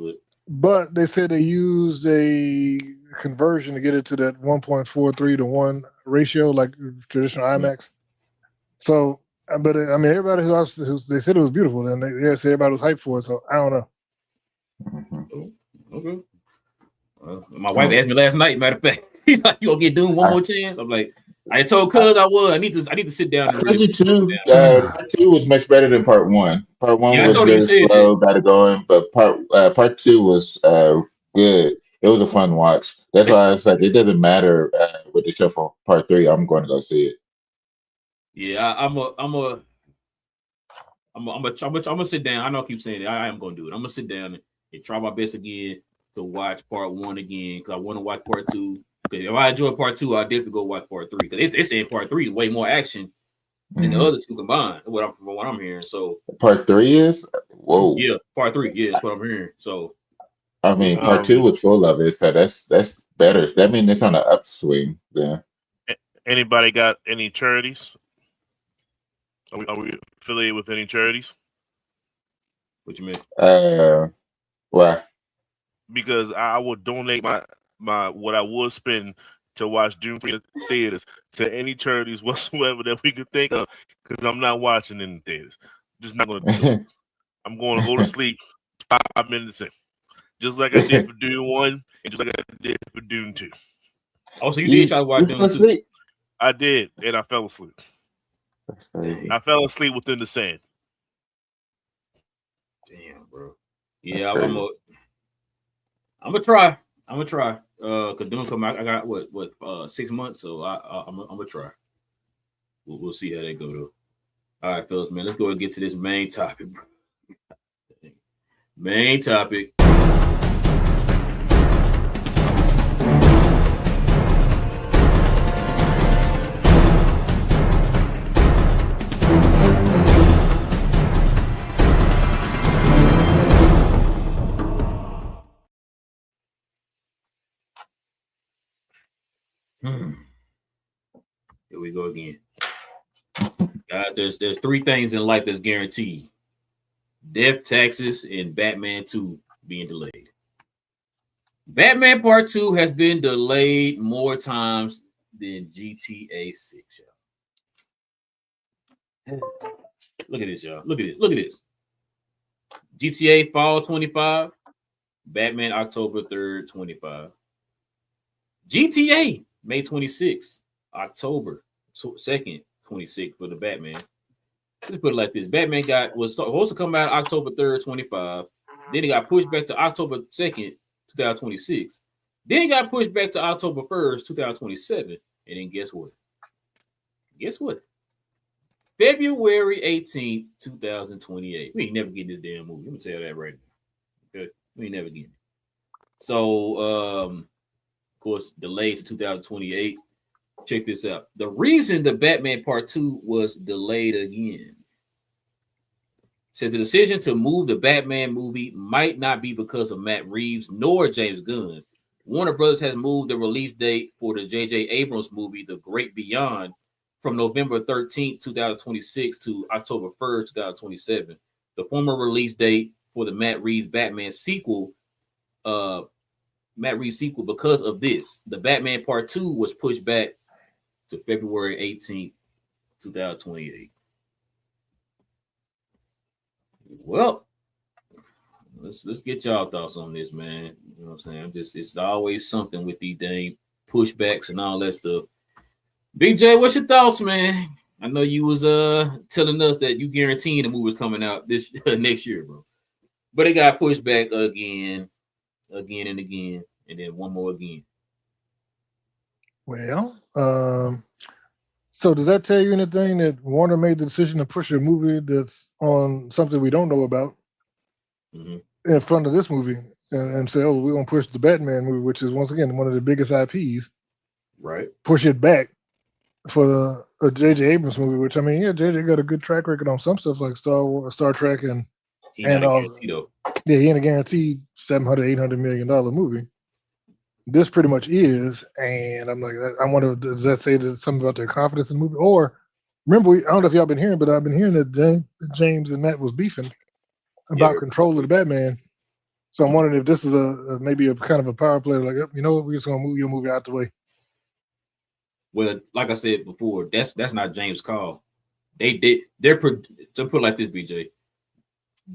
But they said they used a conversion to get it to that 1.43 to 1 ratio, like traditional IMAX. So. But I mean, everybody who they said it was beautiful, and they said everybody was hyped for it. So I don't know. Okay. My wife asked me last night. Matter of fact, he's like, "You gonna get Dune one more chance?" I'm like, I told Cuz I would. I need to sit down. And really part 2 was much better than part 1. Part 1 was very slow, got it going, but part 2 was good. It was a fun watch. That's why I was like, it doesn't matter with the show for part 3. I'm going to go see it. Yeah, I'm gonna sit down. I know I keep saying it. I am gonna do it. I'm gonna sit down and try my best again to watch part 1 again because I want to watch part 2. If I enjoy part 2, I definitely go watch part 3 because it's in part 3 way more action than the other two combined. From what I'm hearing. So part 3 is yeah, part 3. Yeah, that's what I'm hearing. So I mean, part 2 was full of it, so that's better. That means it's on an upswing. Yeah. Anybody got any charities? Are we affiliated with any charities? What you mean? Why? Because I would donate my what I would spend to watch Doom 3 in theaters to any charities whatsoever that we could think of, because I'm not watching in the theaters. Just not going to do it. I'm going to go to sleep 5 minutes in, just like I did for Doom 1 and just like I did for Doom 2. Oh, so you did try to watch Doom 2? I did, and I fell asleep. I fell asleep within the sand. Damn, bro. Yeah, I'm gonna try. Cause Doom come out. I got what 6 months, so I'm gonna try. We'll see how that go though. All right, fellas, man. Let's go and get to this main topic, bro. Main topic. Here we go again. Guys, there's 3 things in life that's guaranteed: death, taxes, and Batman 2 being delayed. Batman Part 2 has been delayed more times than GTA 6, y'all. Look at this, y'all. Look at this. GTA Fall 25, Batman October 3rd, 25. GTA May 26th, October 2nd, 26 for the Batman. Let's put it like this: Batman was supposed to come out October 3rd, 25. Then it got pushed back to October 2nd, 2026. Then it got pushed back to October 1st, 2027. And then guess what? February 18th, 2028. We ain't never getting this damn movie. Let me tell you that right now. Okay? We ain't never getting it. So, of course, delayed to 2028. Check this out. The reason the Batman Part 2 was delayed again said the decision to move the Batman movie might not be because of Matt Reeves nor James Gunn. Warner Brothers has moved the release date for the J.J. Abrams movie, The Great Beyond, from November 13th, 2026 to October 1st, 2027. The former release date for the Matt Reeves Batman sequel, because of this. The Batman Part 2 was pushed back to February 18th, 2028. Well, let's get y'all thoughts on this, man. You know what I'm saying? It's always something with these dang pushbacks and all that stuff. Big J, what's your thoughts, man? I know you was telling us that you guaranteed the movie was coming out this next year, bro. But it got pushed back again, and then one more again. Well, so does that tell you anything that Warner made the decision to push a movie that's on something we don't know about in front of this movie and say, oh, we're going to push the Batman movie, which is, once again, one of the biggest IPs. Right. Push it back for a J.J. Abrams movie, which, I mean, yeah, J.J. got a good track record on some stuff like Star Trek and he ain't a guaranteed $700, $800 million movie. This pretty much is, and I'm like, I wonder, does that say that something about their confidence in the movie? Or remember, I don't know if y'all been hearing, but I've been hearing that James and Matt was beefing about control of the Batman. So I'm wondering if this is maybe a kind of a power play, like, you know what, we're just gonna move your movie out the way. Well, like I said before, that's not James' call. They're put it like this, BJ.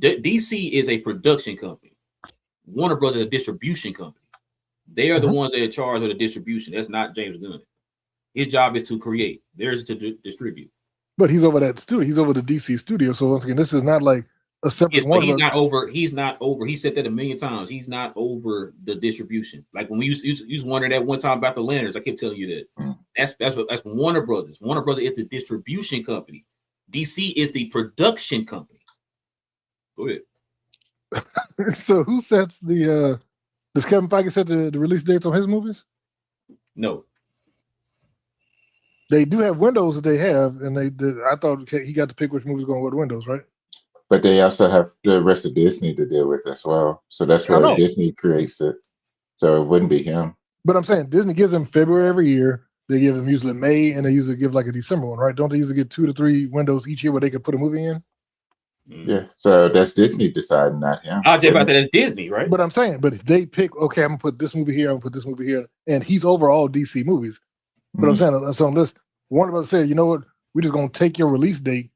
DC is a production company. Warner Brothers is a distribution company. They are the ones that are in charge of the distribution. That's not James Gunn. His job is to create. Theirs is to distribute. But he's over that studio. He's over the DC studio. So once again, this is not like a separate one. He's not over. He said that a million times. He's not over the distribution. Like when we used wondering that one time about the Lanterns, I kept telling you that. That's Warner Brothers. Warner Brothers is the distribution company. DC is the production company. Go ahead. So who sets the? Does Kevin Feige set the release dates on his movies? No. They do have windows that they have, and I thought he got to pick which movie's going with windows, right? But they also have the rest of Disney to deal with as well. So that's where Disney creates it. So it wouldn't be him. But I'm saying Disney gives him February every year. They give him usually May, and they usually give like a December one, right? Don't they usually get 2 to 3 windows each year where they could put a movie in? Yeah. So that's Disney deciding, not him. I was just about to say that's Disney, right? But I'm saying, but if they pick, okay, I'm gonna put this movie here, I'm gonna put this movie here, and he's over all DC movies. But I'm saying, so unless one of us said, you know what, we're just gonna take your release date.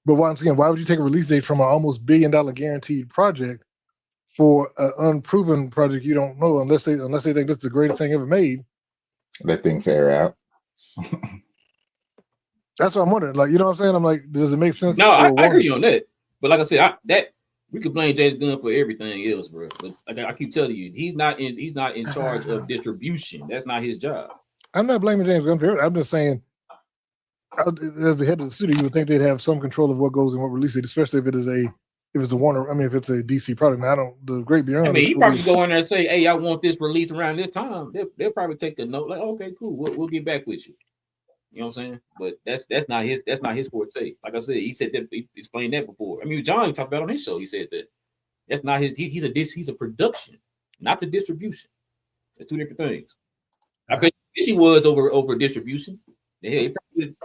But once again, why would you take a release date from an almost $1 billion guaranteed project for an unproven project you don't know, unless they think this is the greatest thing ever made? Let things air out. That's what I'm wondering. Like, you know what I'm saying? I'm like, does it make sense? No, I agree on that. But like I said, that we could blame James Gunn for everything else, bro. But I keep telling you, he's not in charge of distribution. That's not his job. I'm not blaming James Gunn for it. I'm just saying, as the head of the studio, you would think they'd have some control of what goes in what release date, especially if it's a Warner. I mean, if it's a DC product. Now, the Great Beyond. I mean, he probably go in there and say, "Hey, I want this released around this time." They'll probably take the note, like, "Okay, cool, we'll get back with you." You know what I'm saying? But that's not his forte. Like I said, he said that, he explained that before. I mean, John talked about it on his show. He said that that's not his. He's a production, not the distribution. That's two different things. I bet he was over distribution. He probably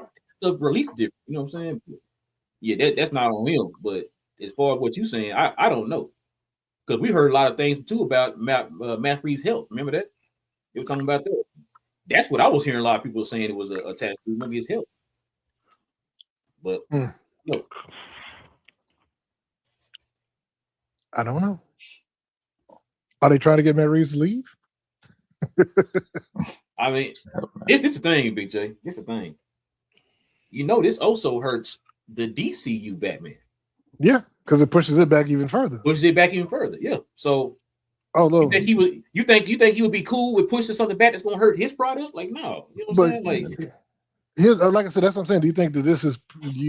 the release different. You know what I'm saying? Yeah, that's not on him. But as far as what you're saying, I don't know, because we heard a lot of things too about Matt Reeves' health. Remember that? You were talking about that. That's what I was hearing a lot of people saying it was attached to maybe his health. But no. I don't know. Are they trying to get Matt Reeves to leave? I mean, this is the thing, Big J. This is the thing. You know, this also hurts the DCU Batman. Yeah, because it pushes it back even further. Yeah. So, look, you think he would be cool with pushing something back that's gonna hurt his product? Like, no. You know what I'm saying? Like, here's like I said, that's what I'm saying. Do you think that this is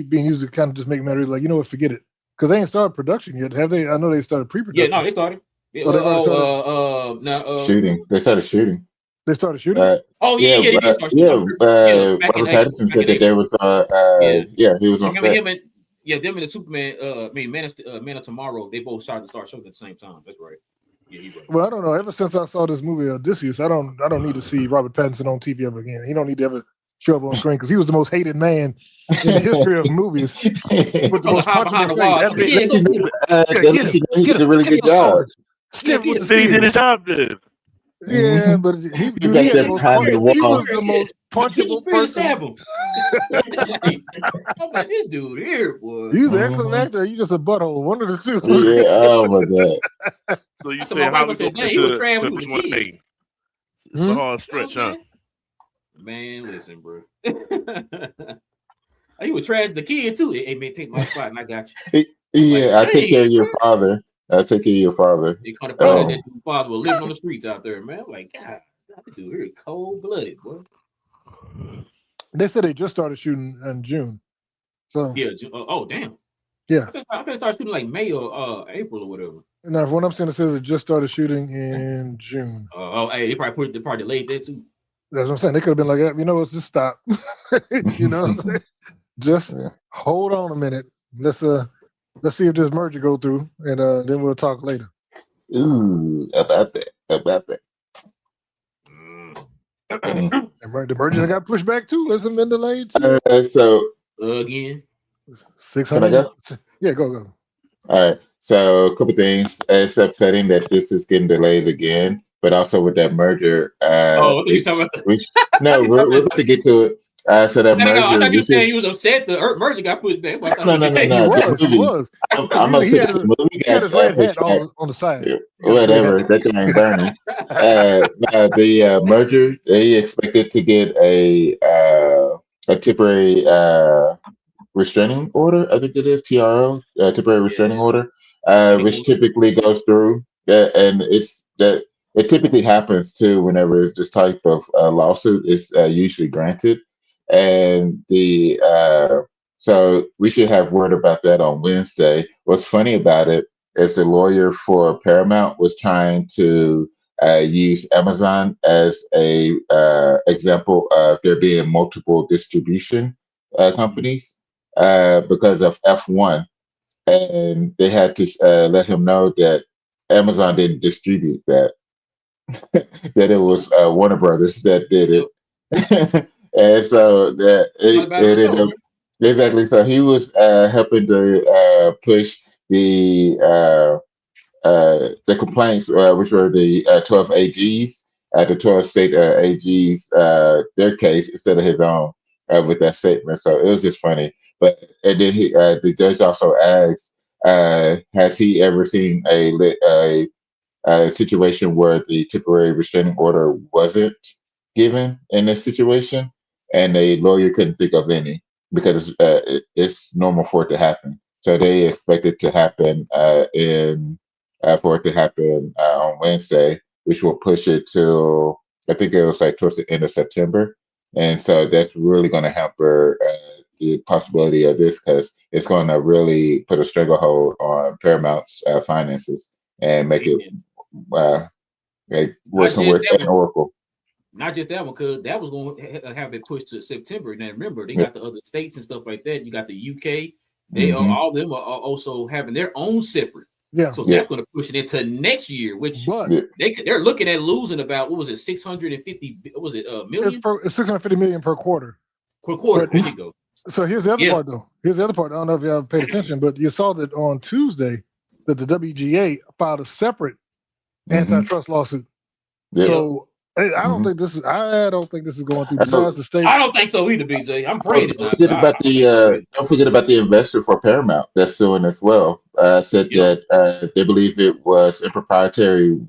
being used to kind of just make Matt Reeves like, you know what, forget it? Because they ain't started production yet, have they? I know they started pre-production. Yeah, no, they started. Shooting. They started shooting. They started shooting. Robert Pattinson said that there was he was on set. Them and the Superman. Man of Tomorrow. They both started shooting at the same time. That's right. Yeah, he's right. Well, I don't know. Ever since I saw this movie Odysseus, I don't need to see Robert Pattinson on TV ever again. He don't need to ever show up on screen because he was the most hated man in the history of movies. With the most punchable face. He did a really good job. He did his job, dude. Yeah, but he was the most punchable person. I'm like, this dude here, boy. He's an excellent actor. You just a butthole. One of the two. Yeah, oh my god. So you say how we go to which one name? It's a hard stretch, huh? Man, listen, bro. You would trash the kid too. Hey, man, take my spot, and I got you. Yeah, I take care of your father. I take care of your father. They caught a father that father was living on the streets out there, man. I'm like, God, that dude here cold blooded, boy. They said they just started shooting in June. So yeah, damn. Yeah, I thought they started shooting like May or April or whatever. Now, from what I'm saying, it says it just started shooting in June. Hey, they probably delayed that too. That's what I'm saying. They could have been like, you know, let's just stop. You know what I'm saying? Just hold on a minute. Let's see if this merger go through, and then we'll talk later. Ooh, about that. The merger got pushed back too. Hasn't been delayed. So again, 600. Can I go? Yeah, go. All right. So a couple things. It's upsetting that this is getting delayed again, but also with that merger. We're we're about to get to it. So that merger. I thought you were saying he was upset. The merger got pushed back. No. He was. I'm upset. The movie got pushed back on the side. Whatever. That thing ain't burning. The merger. They expected to get a temporary restraining order. I think it is TRO, temporary restraining order, which typically goes through. And it typically happens too whenever this type of lawsuit is usually granted. And so we should have word about that on Wednesday. What's funny about it is the lawyer for Paramount was trying to use Amazon as a example of there being multiple distribution companies because of F1, and they had to let him know that Amazon didn't distribute that, that it was Warner Brothers that did it, and so that it ended up exactly. So he was helping to push the complaints, which were the 12 AGs, the 12 state AGs, their case instead of his own with that statement. So it was just funny. But and then the judge also asked, has he ever seen a situation where the temporary restraining order wasn't given in this situation? And a lawyer couldn't think of any because it's normal for it to happen. So they expect it to happen for it to happen on Wednesday, which will push it to, I think it was like towards the end of September. And so that's really going to hamper the possibility of this because it's going to really put a stranglehold on Paramount's finances and make it worse and worse and Oracle. Not just that one, because that was going to have it pushed to September. Now remember, they got the other states and stuff like that. You got the UK. They are all of them are also having their own separate. So that's going to push it into next year, which they're looking at losing about, what was it, 650? Was it million? It's 650 million per quarter. Per quarter. There you go. So here's the other part, though. Here's the other part. I don't know if y'all paid attention, but you saw that on Tuesday that the WGA filed a separate antitrust lawsuit. So I don't think this is. I don't think this is going through. Besides the state, I don't think so either, BJ. I'm praying it's not. Don't forget about the investor for Paramount that's suing as well. Said that they believe it was improprietary.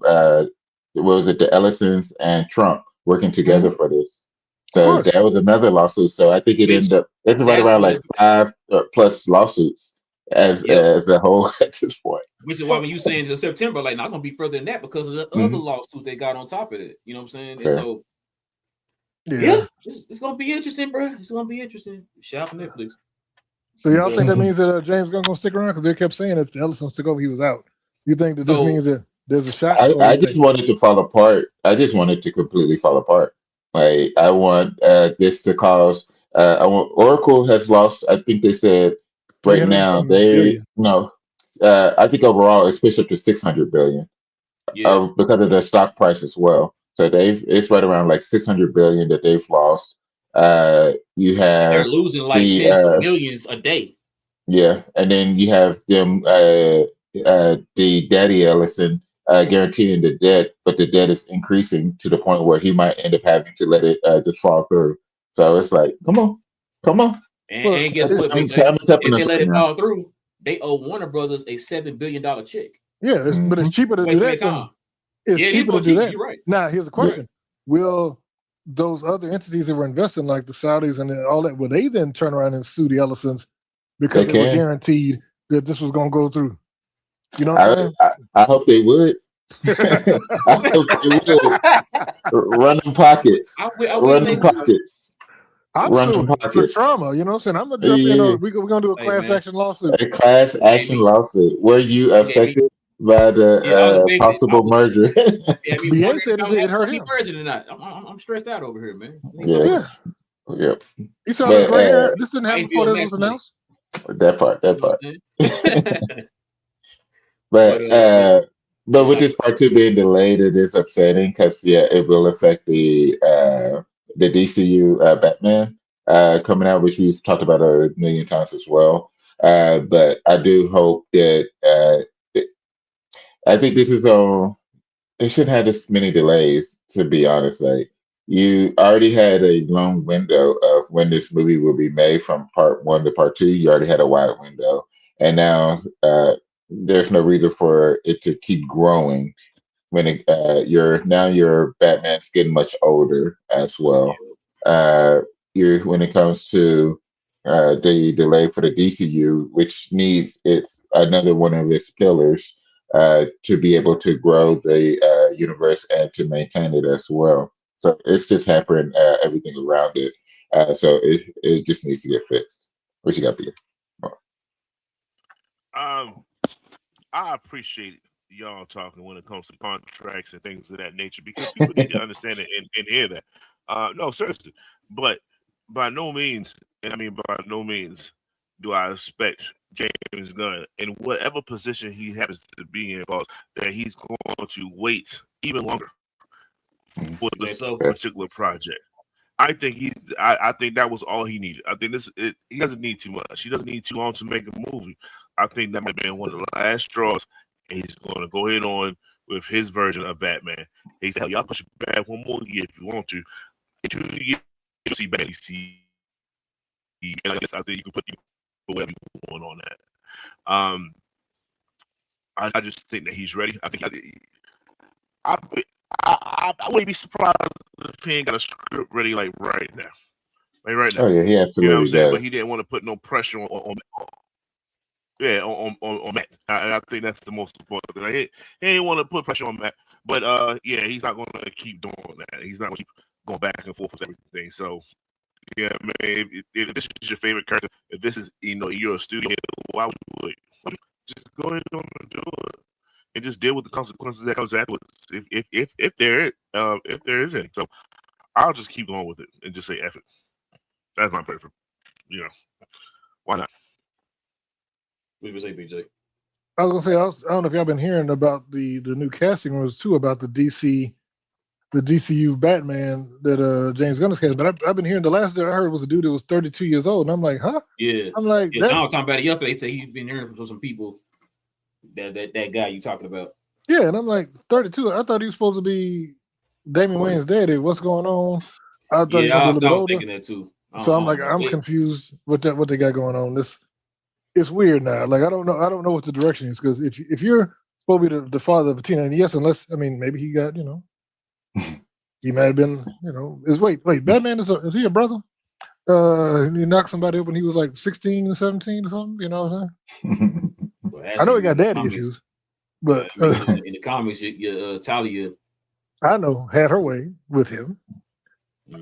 Was it the Ellisons and Trump working together for this? So that was another lawsuit. So I think it ended up. It's right around like 5 plus lawsuits as a whole at this point. Which is why when you saying in September, like not gonna be further than that because of the other lawsuits they got on top of it. You know what I'm saying? And so it's gonna be interesting, bro. It's gonna be interesting. Shout out to Netflix. So y'all think that means that James Gunn's gonna stick around? Because they kept saying if the Ellisons took over, he was out. You think that this means that there's a shot? I just wanted to fall apart. I just wanted to completely fall apart. Like I want this to cause. I want Oracle has lost. I think they said right now I think overall it's pushed up to 600 billion because of their stock price as well. So it's right around like 600 billion that they've lost. You have they're losing like tens of millions a day. Yeah, and then you have them the Daddy Ellison guaranteeing the debt, but the debt is increasing to the point where he might end up having to let it just fall through. So it's like, come on. And guess what, BJ? If they let it fall through, they owe Warner Brothers a $7 billion check. Yeah, but it's cheaper to do that. It's cheaper to do that. You're right. Now, here's the question: will those other entities that were investing, like the Saudis and all that, will they then turn around and sue the Ellisons because they were guaranteed that this was going to go through? You know what I'm saying? I hope they would. I hope they would. Run them pockets. Run them pockets. I'm suing for trauma, you know what I'm saying? I'm gonna jump in. We're gonna do a class action lawsuit. A class action lawsuit. Were you affected by the possible merger? BA said it hurt him. I'm stressed out over here, man. Yeah. You saw that right here. This didn't happen before this was announced. That part. But with this part 2 being delayed, it is upsetting because it will affect the DCU Batman coming out, which we've talked about a million times as well. But I do hope that I think this is it shouldn't have this many delays, to be honest. Like you already had a long window of when this movie will be made from part 1 to part 2. You already had a wide window, and now there's no reason for it to keep growing. When your Batman's getting much older as well. When it comes to the delay for the DCU, which needs it's another one of its pillars to be able to grow the universe and to maintain it as well. So it's just hampering everything around it. So it just needs to get fixed. What you got, Peter? I appreciate y'all talking when it comes to contracts and things of that nature, because people need to understand it and hear that. No, seriously, but by no means, and I mean by no means, do I expect James Gunn in whatever position he happens to be in, boss, that he's going to wait even longer for this particular project. I think I think that was all he needed. I think he doesn't need too much. He doesn't need too long to make a movie. I think that might have been one of the last straws, and he's going to go ahead on with his version of Batman. He said, "Y'all push it back one more year if you want to. In 2 years, you'll see Batman. And I guess I think you can put whatever you want on that." I just think that he's ready. I think I wouldn't be surprised if he ain't got a script ready like right now. Like right now. Oh yeah, he absolutely you know what I'm saying? does. But he didn't want to put no pressure on Matt. And I think that's the most important thing. Like, he didn't want to put pressure on Matt. But yeah, he's not going to keep doing that. He's not going to keep going back and forth with everything. So yeah, man, if this is your favorite character, if this is you're a studio head, why would you wait? Just go ahead and do it. And just deal with the consequences that comes afterwards, if there is any. So I'll just keep going with it and just say F it. That's my preference. Why not? What do you say, BJ? I was gonna say I don't know if y'all been hearing about the new casting rumors too about the DCU Batman that James Gunn is casting. But I've been hearing the last that I heard was a dude that was 32 years old, and I'm like, huh? Yeah. I'm like, John was talking about it yesterday. He said he's been hearing from some people that guy you talking about. Yeah, and I'm like 32. I thought he was supposed to be Damian Wayne's daddy. What's going on? I thought he was a little bit older. Thinking that too. So I'm like, I'm confused with what they got going on. It's weird now. Like I don't know what the direction is, because if you're supposed to be the father of Tina, and yes, unless maybe he got he might have been wait, Batman is he a brother? He knocked somebody up when he was like 16 and 17 or something. You know what I'm saying? Well, I know he got daddy issues, but in the comics, Talia, I know, had her way with him.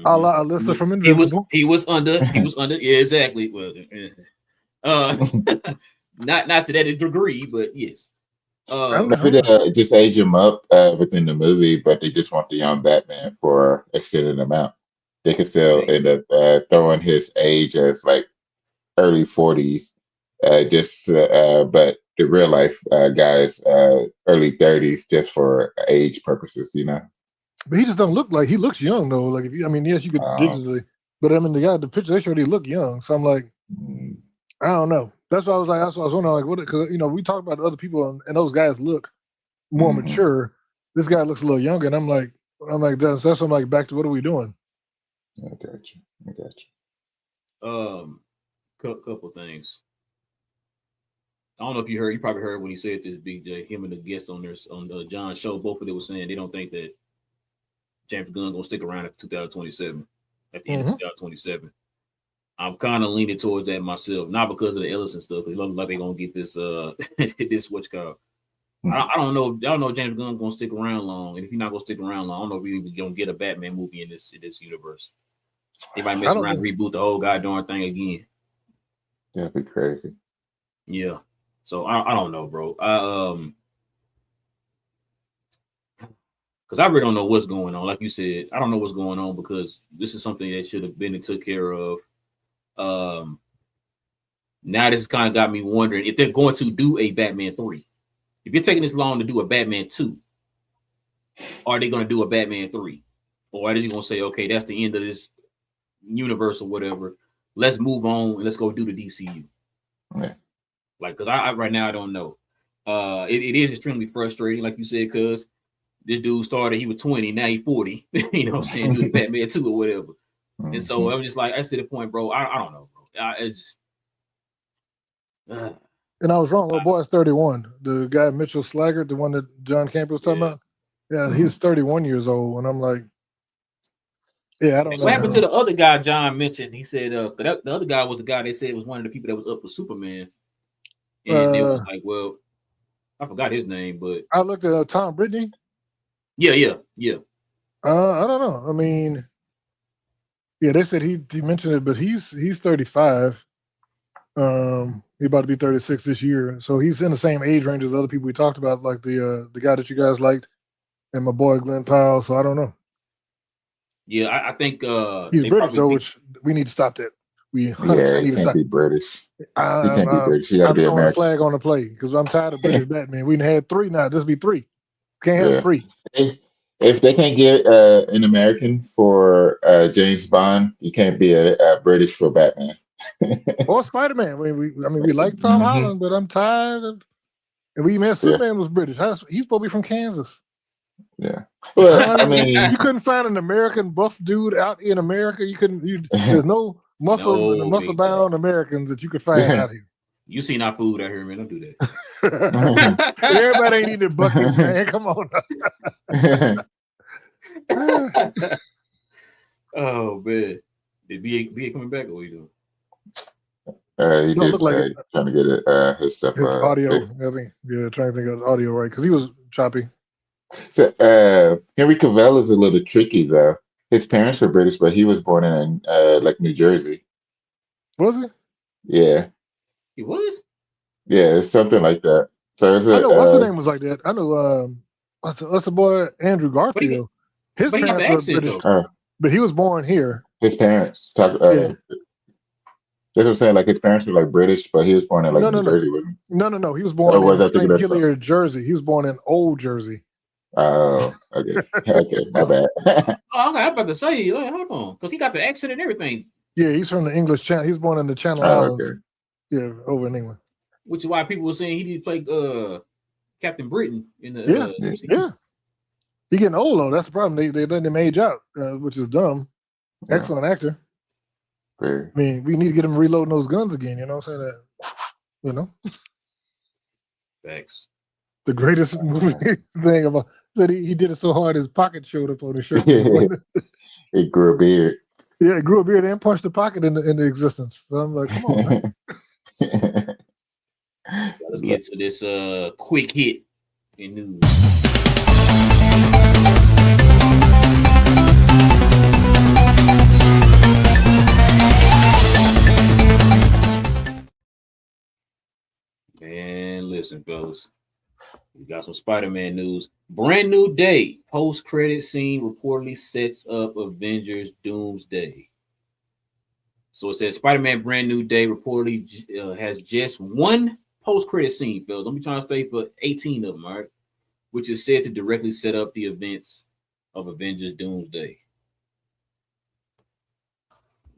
A la Alyssa from Invincible. He was under. Yeah, exactly. Well, not to that degree, but yes. If it just age him up within the movie, but they just want the young Batman for extended amount, they could still end up throwing his age as like early 40s, but the real life guys early 30s just for age purposes, But he just don't look like he looks young though. Like if yes, you could digitally, but the picture they showed, he looked young. So I'm like, I don't know. That's why I was wondering, like, what? Because we talk about other people and those guys look more mature. This guy looks a little younger, and I'm like that's I'm like, back to what are we doing? I got you. Couple things. I don't know if you probably heard when he said this, BJ. Him and the guests on John's show, both of them were saying they don't think that James Gunn gonna stick around at 2027, at the end of 2027. I'm kind of leaning towards that myself, not because of the Ellison stuff. It looks like they're gonna get this this what's called. I don't know. I don't know if James Gunn gonna stick around long, and if he's not gonna stick around long, I don't know if we're gonna get a Batman movie in this universe. They might mess around and reboot the whole goddamn thing again. That'd be crazy. Yeah. So I don't know, bro. Because I really don't know what's going on. Like you said, I don't know what's going on because this is something that should have been and took care of. Now this kind of got me wondering if they're going to do a Batman 3. If you're taking this long to do a Batman 2, are they going to do a Batman 3? Or are they going to say, okay, that's the end of this universe or whatever. Let's move on and let's go do the DCU. Yeah. Like, because I right now I don't know. It is extremely frustrating, like you said, because this dude started, he was 20, now he's 40. You know what I'm saying? Do the Batman 2 or whatever. Mm-hmm. And so I'm just like, I see the point, bro. I don't know, bro. And I was wrong. My boy's 31. The guy Mitchell Slaggert, the one that John Campbell was talking about. Yeah, he's 31 years old, and I'm like, yeah, I don't know. What happened to the other guy John mentioned? He said the other guy was the guy they said was one of the people that was up for Superman. And it was like, well, I forgot his name, but I looked at Tom Brittany. Yeah. I don't know. I mean, yeah, they said he mentioned it, but he's 35. He's about to be 36 this year. So he's in the same age range as the other people we talked about, like the guy that you guys liked and my boy Glenn Powell. So I don't know. Yeah, I think he's British though, which we need to stop that. We 100% need to stop. Be British. He can't be British. He got to be American. I'm throwing a flag on the play because I'm tired of British Batman. We had 3 now. This be 3. Can't have 3. If they can't get an American for James Bond, you can't be a British for Batman. Or Spider-Man. We like Tom Holland, but I'm tired of. And we even had Superman was British. He's supposed to be from Kansas. Yeah. Well, I mean, you couldn't find an American buff dude out in America. You couldn't. There's no muscle-bound Americans that you could find out here. You seen our food out here, man. Don't do that. Everybody ain't eating buckets, man. Come on. Oh man, did BA coming back or what you doing? He did say trying to get his stuff. His audio, I think. Yeah, trying to think of the audio right because he was choppy. So Henry Cavill is a little tricky though. His parents were British, but he was born in like New Jersey. Was he? Yeah. He was? Yeah, it's something like that. So it's I know what's the name was like that. I know what's the boy Andrew Garfield. His parents were British, but he was born here. His parents that's what I'm saying. Like his parents were like British, but he was born in New Jersey. No. He was born in St. Helier, Jersey. He was born in Old Jersey. Oh, okay. Okay, my bad. I'm about to say, hold on, because he got the accent and everything. Yeah, he's from the English Channel. He's born in the Channel Islands. Okay. Yeah, over in England. Which is why people were saying he did play Captain Britain in the yeah. He getting old though. That's the problem. They letting him age out, which is dumb. Yeah. Excellent actor. Very. I mean, we need to get him reloading those guns again. You know what I'm saying? Thanks. The greatest movie thing about that he did it so hard his pocket showed up on his shirt. He grew a beard. Yeah, it grew a beard and punched the pocket into existence. So I'm like, come on, man. Let's get to this quick hit in news. Man, listen, fellas. We got some Spider-Man news. Brand new day. Post-credit scene reportedly sets up Avengers Doomsday. So it says Spider-Man Brand New Day reportedly has just one post-credit scene, fellas. I'm trying to stay for 18 of them, all right? Which is said to directly set up the events of Avengers Doomsday.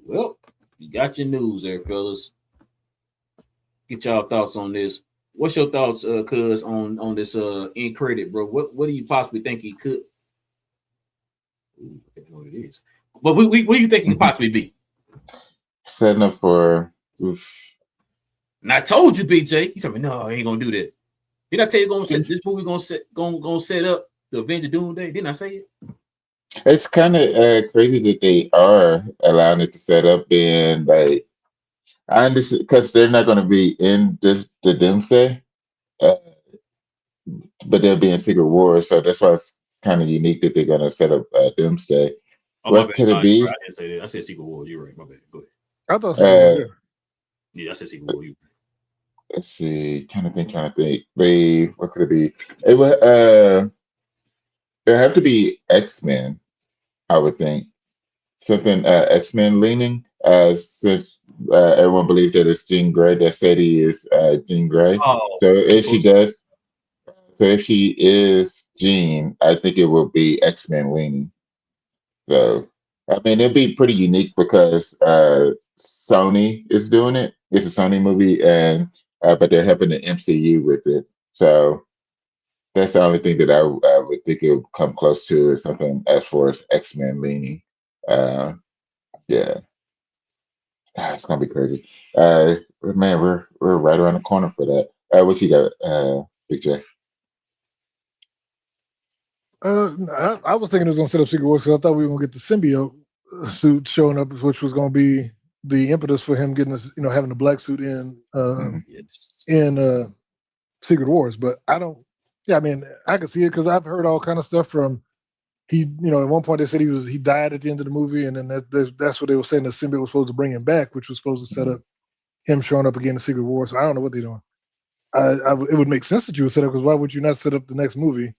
Well, you got your news there, fellas. Get y'all thoughts on this. What's your thoughts, cuz, on this end credit, bro? What do you possibly think he could? Ooh, I don't know what it is. But what do you think he could possibly be? Setting up for. Oof. And I told you, BJ. You told me no, I ain't gonna do that. Didn't I tell you this movie gonna set up the Avenger Doomsday? Didn't I say it? It's kind of crazy that they are allowing it to set up, and like I understand because they're not going to be in the Doomsday, but they'll be in Secret Wars, so that's why it's kind of unique that they're going to set up Doomsday. What could it be? I didn't say that. I said Secret Wars. You're right. My bad. Go ahead. I thought so. Yeah, I said Secret Wars. Let's see. Trying to think. What could it be? It would. There have to be X-Men. I would think something X-Men leaning. Since everyone believes that it's Jean Grey, that said he is Jean Grey. Oh, so if she is Jean, I think it will be X-Men leaning. So I mean, it'd be pretty unique because Sony is doing it. It's a Sony movie, and but they're helping the MCU with it. So that's the only thing that I would think it would come close to, or something as far as X-Men leaning. Yeah, it's gonna be crazy. Man, we're right around the corner for that. What you got, Big J? I was thinking it was gonna set up Secret Wars because I thought we were gonna get the symbiote suit showing up, which was gonna be the impetus for him getting this, having the black suit in Secret Wars. But I don't. Yeah, I mean, I can see it because I've heard all kind of stuff from at one point they said he died at the end of the movie, and then that's what they were saying the symbiote was supposed to bring him back, which was supposed to set up him showing up again in Secret War. So I don't know what they're doing. It would make sense that you would set up, because why would you not set up the next movie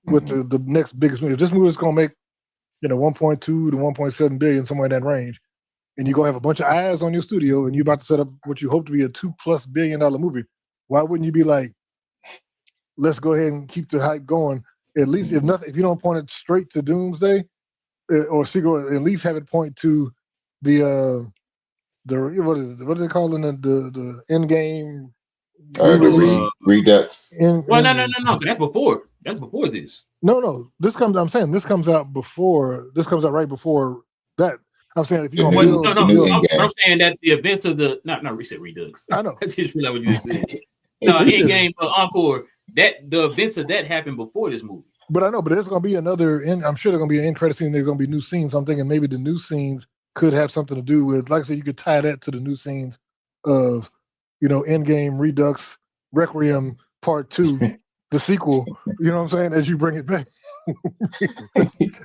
with the next biggest movie? If this movie is going to make 1.2 to 1.7 billion, somewhere in that range, and you're going to have a bunch of eyes on your studio, and you're about to set up what you hope to be a $2+ billion movie, why wouldn't you be like, let's go ahead and keep the hype going? At least if you don't point it straight to Doomsday or Secret, at least have it point to the what are they calling the end game? Redux. Well, no. That's before. That's before this. No. I'm saying this comes out before. This comes out right before that. I'm saying if you don't build, I'm saying that the events of the not reset Redux. I know. I just realized what you just said. No, in game Encore. That the events of that happened before this movie. But I know, but there's going to be another. I'm sure there's going to be an end credit scene. There's going to be new scenes. I'm thinking maybe the new scenes could have something to do with, like I said, you could tie that to the new scenes of, Endgame, Redux, Requiem Part 2, the sequel. You know what I'm saying? As you bring it back,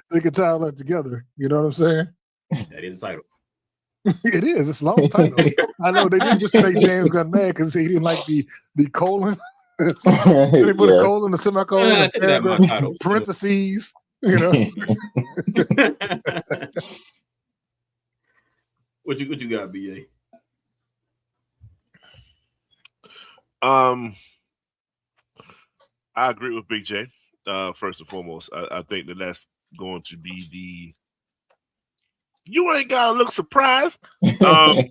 they could tie all that together. You know what I'm saying? That is the title. It is. It's a long title. I know they didn't just make James Gunn mad because he didn't like the colon. They put a colon, a semicolon, parentheses. What you got, BA? I agree with Big J. First and foremost, I think that's going to be you ain't gotta look surprised. I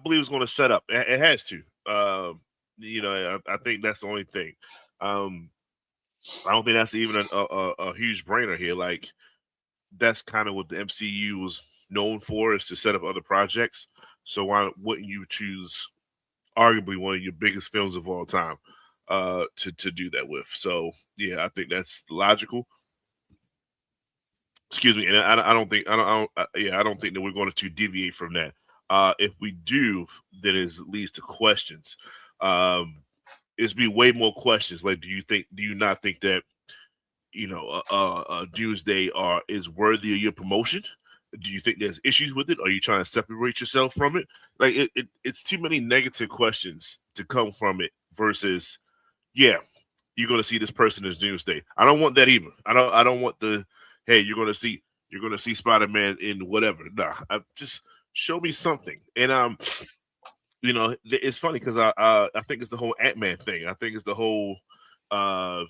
believe it's going to set up. It has to. I think that's the only thing. I don't think that's even a huge brainer here. Like, that's kind of what the MCU was known for, is to set up other projects. So why wouldn't you choose arguably one of your biggest films of all time to do that with? So I think that's logical. Excuse me, and I don't think that we're going to deviate from that. If we do, then it leads to questions. It's be way more questions. Like, do you not think that Doomsday is worthy of your promotion? Do you think there's issues with it? Are you trying to separate yourself from it? Like, it's too many negative questions to come from it versus, you're going to see this person as Doomsday. I don't want that either. I don't want the, hey, you're going to see Spider-Man in whatever. Nah, just show me something. And it's funny because I think it's the whole Ant-Man thing. I think it's the whole we're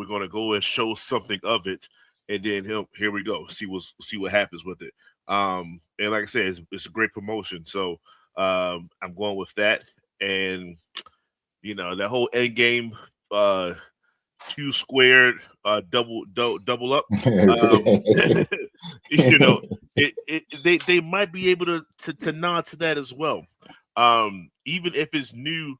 going to go and show something of it, and then here we go, see what happens with it. And like I said, it's a great promotion, so I'm going with that. And that whole end game 2 squared double up. They might be able to nod to that as well. Even if it's new,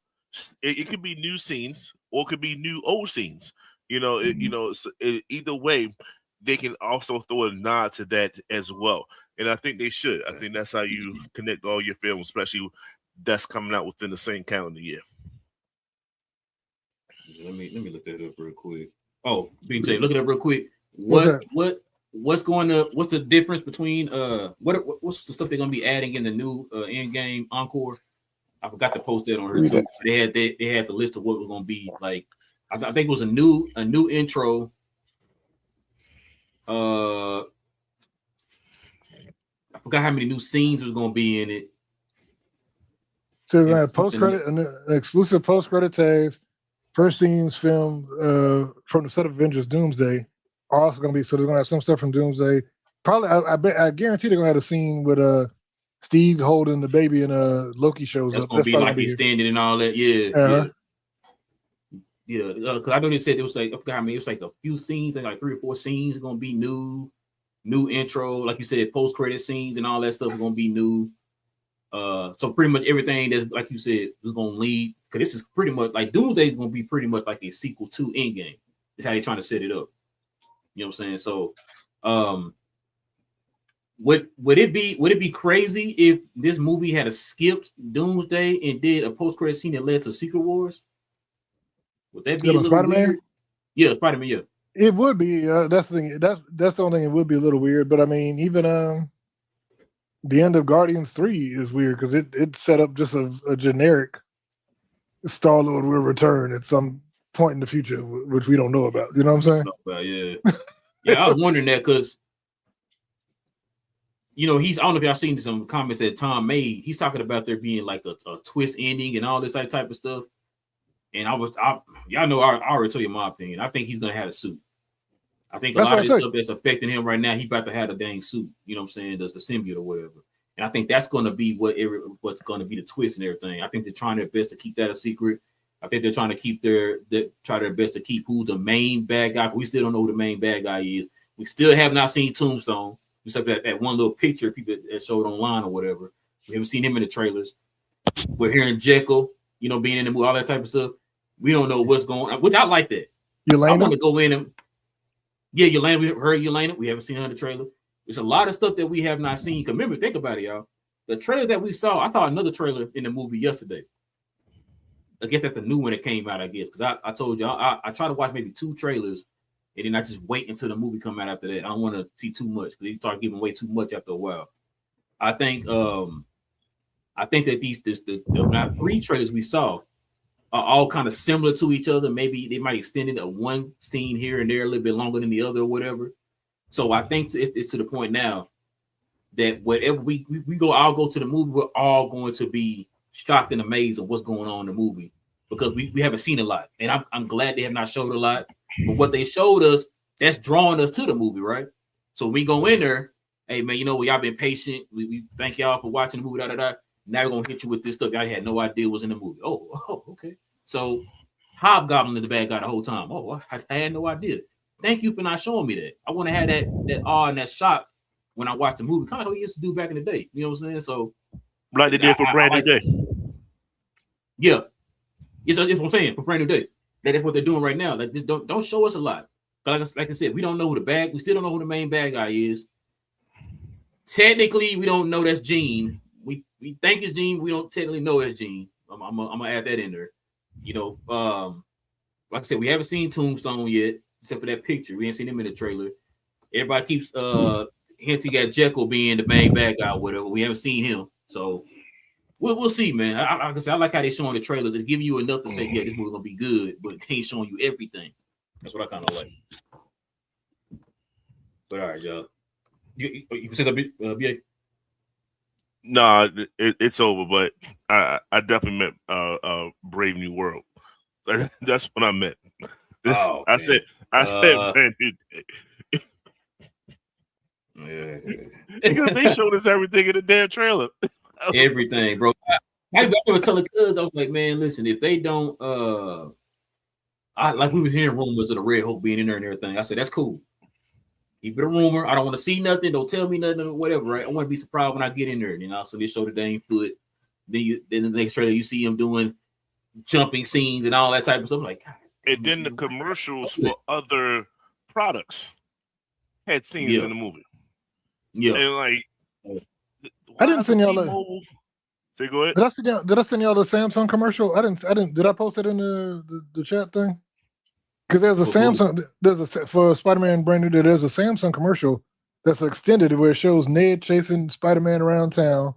it could be new scenes or it could be new old scenes. Either way, they can also throw a nod to that as well. And I think they should. I think that's how you connect all your films, especially that's coming out within the same calendar year. Let me look that up real quick. Oh, BJ, look it up real quick. What's the difference between what's the stuff they're gonna be adding in the new Endgame Encore? I forgot to post that on her too. They had the list of what was gonna be like. I think it was a new intro. I forgot how many new scenes was gonna be in it. So they're gonna have post-credit and exclusive post-credit tags. First scenes filmed from the set of Avengers Doomsday are also going to be, so they're going to have some stuff from Doomsday. Probably, I guarantee they're going to have a scene with Steve holding the baby and Loki shows up. That's going to be like he's standing and all that. Yeah. Because I know they said it was like, I forgot how many, it was like a few scenes, like 3 or 4 scenes going to be new intro. Like you said, post-credit scenes and all that stuff is going to be new. So pretty much everything that's, like you said, is going to lead, because this is pretty much like Doomsday is going to be pretty much like a sequel to Endgame. That's how they're trying to set it up. You know what I'm saying? So would it be crazy if this movie had skipped Doomsday and did a post-credit scene that led to Secret Wars? Would that be a little Spider-Man? weird? Yeah, Spider-Man, yeah. It would be. That's the thing. That's the only thing. It would be a little weird. But I mean, even the end of Guardians 3 is weird because it set up just a generic Star-Lord will return at some point in the future, which we don't know about. You know what I'm saying? Yeah, I was wondering that because, you know, I don't know if y'all seen some comments that Tom made. He's talking about there being like a twist ending and all this type of stuff. And y'all know, I already told you my opinion. I think he's going to have a suit. I think a lot of this stuff that's affecting him right now, he about to have a dang suit. You know what I'm saying? Does the symbiote or whatever. And I think that's going to be what's going to be the twist and everything. I think they're trying their best to keep that a secret. I think they're trying to keep their best to keep who the main bad guy. We still don't know who the main bad guy is. We still have not seen Tombstone. Except that one little picture people that showed online or whatever. We haven't seen him in the trailers. We're hearing Jekyll, you know, being in the movie, all that type of stuff. We don't know what's going on, which I like that. Yelena? I want to go in and Yelena. We heard Yelena. We haven't seen her in the trailer. There's a lot of stuff that we have not seen. Because remember, think about it, y'all. The trailers that we saw, I saw another trailer in the movie yesterday. I guess that's a new one that came out, I guess. Because I told y'all, I try to watch maybe 2 trailers, and then I just wait until the movie come out after that. I don't want to see too much because they start giving away too much after a while. I think that the 3 trailers we saw are all kind of similar to each other. Maybe they might extend it to one scene here and there a little bit longer than the other or whatever. So I think it's to the point now that whatever we go, I'll go to the movie. We're all going to be shocked and amazed at what's going on in the movie because we haven't seen a lot. And I'm glad they have not showed a lot. But what they showed us, that's drawing us to the movie, right? So we go in there, hey man, you know what? Y'all been patient. We thank y'all for watching the movie. Now we're gonna hit you with this stuff y'all had no idea was in the movie. Oh, okay. So Hobgoblin is the bad guy the whole time. Oh, I had no idea. Thank you for not showing me that. I want to have that awe and that shock when I watch the movie, kind of how we used to do back in the day. You know what I'm saying? So like they did for Brand New Day. Yeah, it's what I'm saying for Brand New Day. That's what they're doing right now. Like, just don't show us a lot. Like I said, we don't know we still don't know who the main bad guy is. Technically, we don't know that's Jean. We think it's Jean. We don't technically know it's Jean. I'm gonna add that in there. You know, like I said, we haven't seen Tombstone yet, except for that picture. We ain't seen him in the trailer. Everybody keeps hinting at Jekyll being the main bad guy or whatever. We haven't seen him, so we'll see, man. Like I said, I like how they're showing the trailers. It's giving you enough to say, yeah, this movie's gonna be good, but they ain't showing you everything. That's what I kind of like. But all right, y'all. You said that, BA? No, it's over. But I definitely meant Brave New World. That's what I meant. Oh, I said Brand New Day. Yeah. Because they showed us everything in the damn trailer. Everything, bro. I was telling cuz I was like, man, listen, if they don't we were hearing rumors of the Red Hulk being in there and everything. I said, that's cool. Keep it a rumor. I don't want to see nothing. Don't tell me nothing or whatever, right? I want to be surprised when I get in there. You know, so they show the dang foot. Then the next trailer, you see him doing jumping scenes and all that type of stuff. I'm like, God. And then the commercials for other products had scenes in the movie. Yeah. And like, I didn't send y'all Say go ahead. Did I send y'all the Samsung commercial? I didn't. Did I post it in the chat thing? Because there's a Samsung. For Spider-Man Brand New Day, there's a Samsung commercial that's extended where it shows Ned chasing Spider-Man around town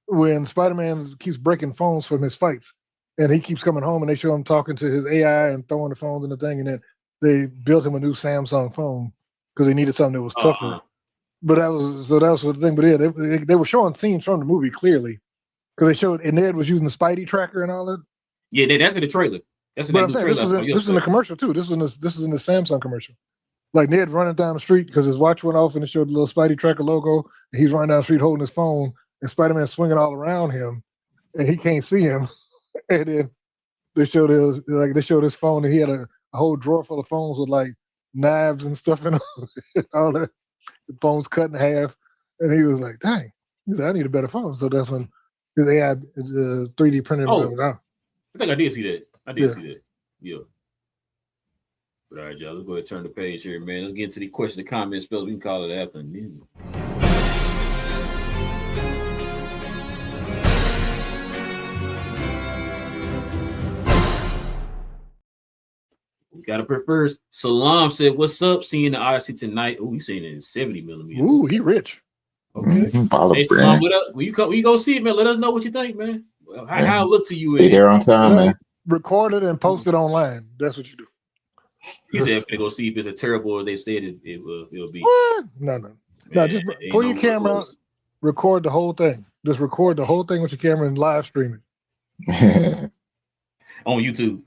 when Spider-Man keeps breaking phones from his fights, and he keeps coming home, and they show him talking to his AI and throwing the phones in the thing, and then they built him a new Samsung phone because they needed something that was tougher. But that was the thing. But yeah, they were showing scenes from the movie clearly because they showed, and Ned was using the Spidey tracker and all that. Yeah, that's in the trailer. That's in the trailer. This is in the commercial too. This is in the Samsung commercial. Like Ned running down the street because his watch went off and it showed the little Spidey tracker logo. And he's running down the street holding his phone, and Spider-Man swinging all around him, and he can't see him. And then they showed his phone, and he had a whole drawer full of phones with like knives and stuff in them. All that. The phone's cut in half, and he was like, "Dang!" He said, "I need a better phone." So that's when his AI 3D printed. I think I did see that. See that. Yeah. But all right, y'all. Let's go ahead and turn the page here, man. Let's get into the question and comment spells. We can call it afternoon. We got up here first. Salam said, "What's up? Seeing the Odyssey tonight." Oh, he's seeing it in 70 millimeters. Ooh, he rich. Okay. Hey, Salon, when you go see it, man, let us know what you think, man. How it look to you? Be there on time, man. Record it and post it online. That's what you do. He said, "I'm gonna go see if it's as terrible as they said it will be." What? No. Just pull your camera out, record the whole thing. Just record the whole thing with your camera and live stream it. On YouTube.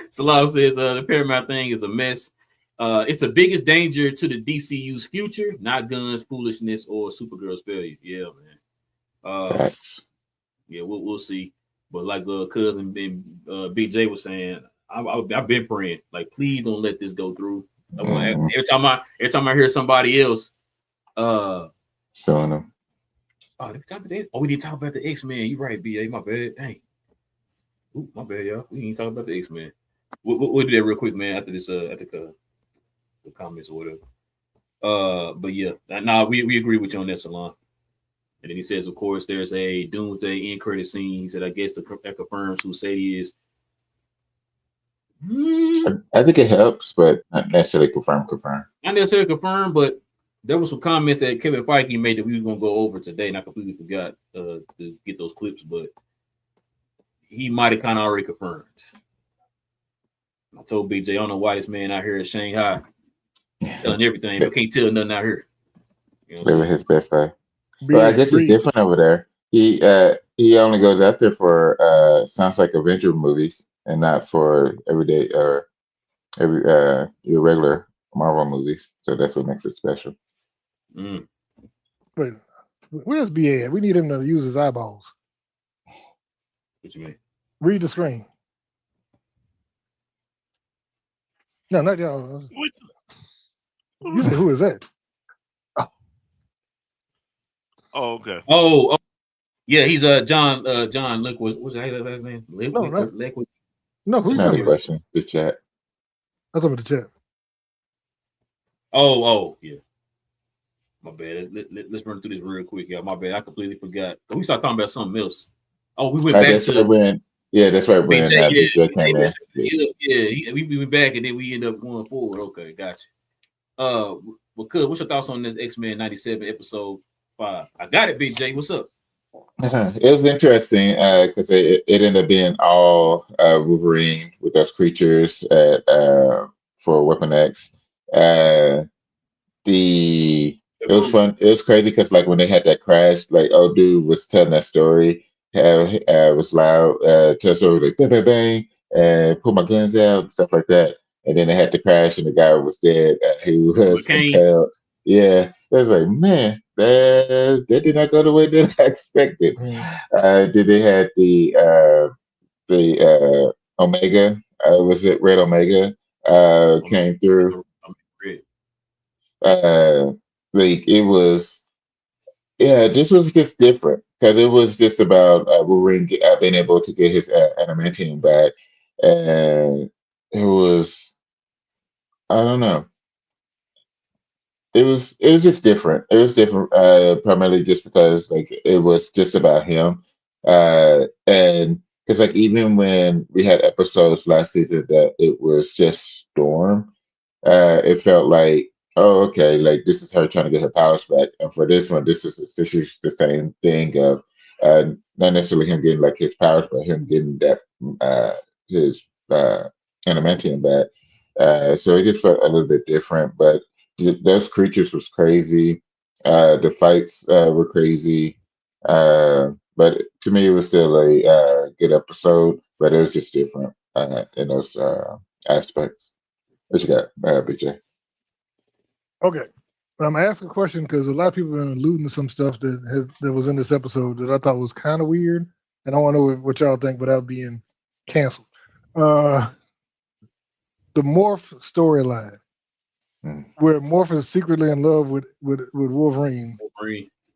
Salam says the Paramount thing is a mess. It's the biggest danger to the DCU's future, not guns, foolishness, or Supergirl's failure. Yeah, man. Yeah, we'll see. But like cousin BJ was saying, I've been praying, like, please don't let this go through. Every time I hear somebody else showing them. We need to talk about the X-Men. You're right, BA. My bad. Dang. Ooh, my bad, y'all. We need to talk about the X-Men. We'll do that real quick, man, after this after the comments or whatever. But yeah, we agree with you on that, Salon. And then he says, of course, there's a Doomsday end credit scene that I guess that confirms who Sadie is. I think it helps, but not necessarily confirm. Not necessarily confirm, but there were some comments that Kevin Feige made that we were going to go over today, and I completely forgot to get those clips, but he might have kind of already confirmed. I told BJ, I don't know why this man out here in Shanghai telling everything, but can't tell nothing out here. Living his best life. Well, I guess it's different over there. He only goes out there for sounds like Avenger movies and not for everyday or your regular Marvel movies. So that's what makes it special. Wait, where's BA at? We need him to use his eyeballs. What you mean? Read the screen. No, not y'all. You said, who is that? Oh, okay. Oh, yeah, he's John Liquid. What's his name? Liquid. No, who's that? Question. The chat. That's over the chat. Oh, yeah. My bad. Let's run through this real quick, y'all. My bad. I completely forgot. We started talking about something else. Oh, we went back to that's right. When BJ came in. Yeah, we went back and then we end up going forward. Okay, gotcha. Well, what's your thoughts on this X-Men 97 episode 5? I got it, BJ. What's up? It was interesting because it ended up being all Wolverine with those creatures for Weapon X. It was fun. It was crazy because like when they had that crash, like old dude was telling that story. Was loud. Tell story like bang, bang, bang, and pull my guns out and stuff like that. And then they had to crash and the guy was dead. He was impaled. Yeah, it was like, man, that did not go the way that I expected. Then they had the Omega. Was it Red Omega? Came through. Like it was, this was just different because it was just about Wolverine being able to get his adamantium back, and it was, I don't know. It was just different. It was different, primarily just because like it was just about him, and because like even when we had episodes last season that it was just Storm, it felt like, oh, okay, like this is her trying to get her powers back, and for this one, this is the same thing of not necessarily him getting like his powers, but him getting that his adamantium back. So it just felt a little bit different, but those creatures was crazy. The fights were crazy, but to me, it was still a good episode. But it was just different in those aspects. What you got, BJ? Okay, I'm asking a question because a lot of people have been alluding to some stuff that was in this episode that I thought was kind of weird, and I want to know what y'all think without being canceled. The Morph storyline, where Morph is secretly in love with Wolverine.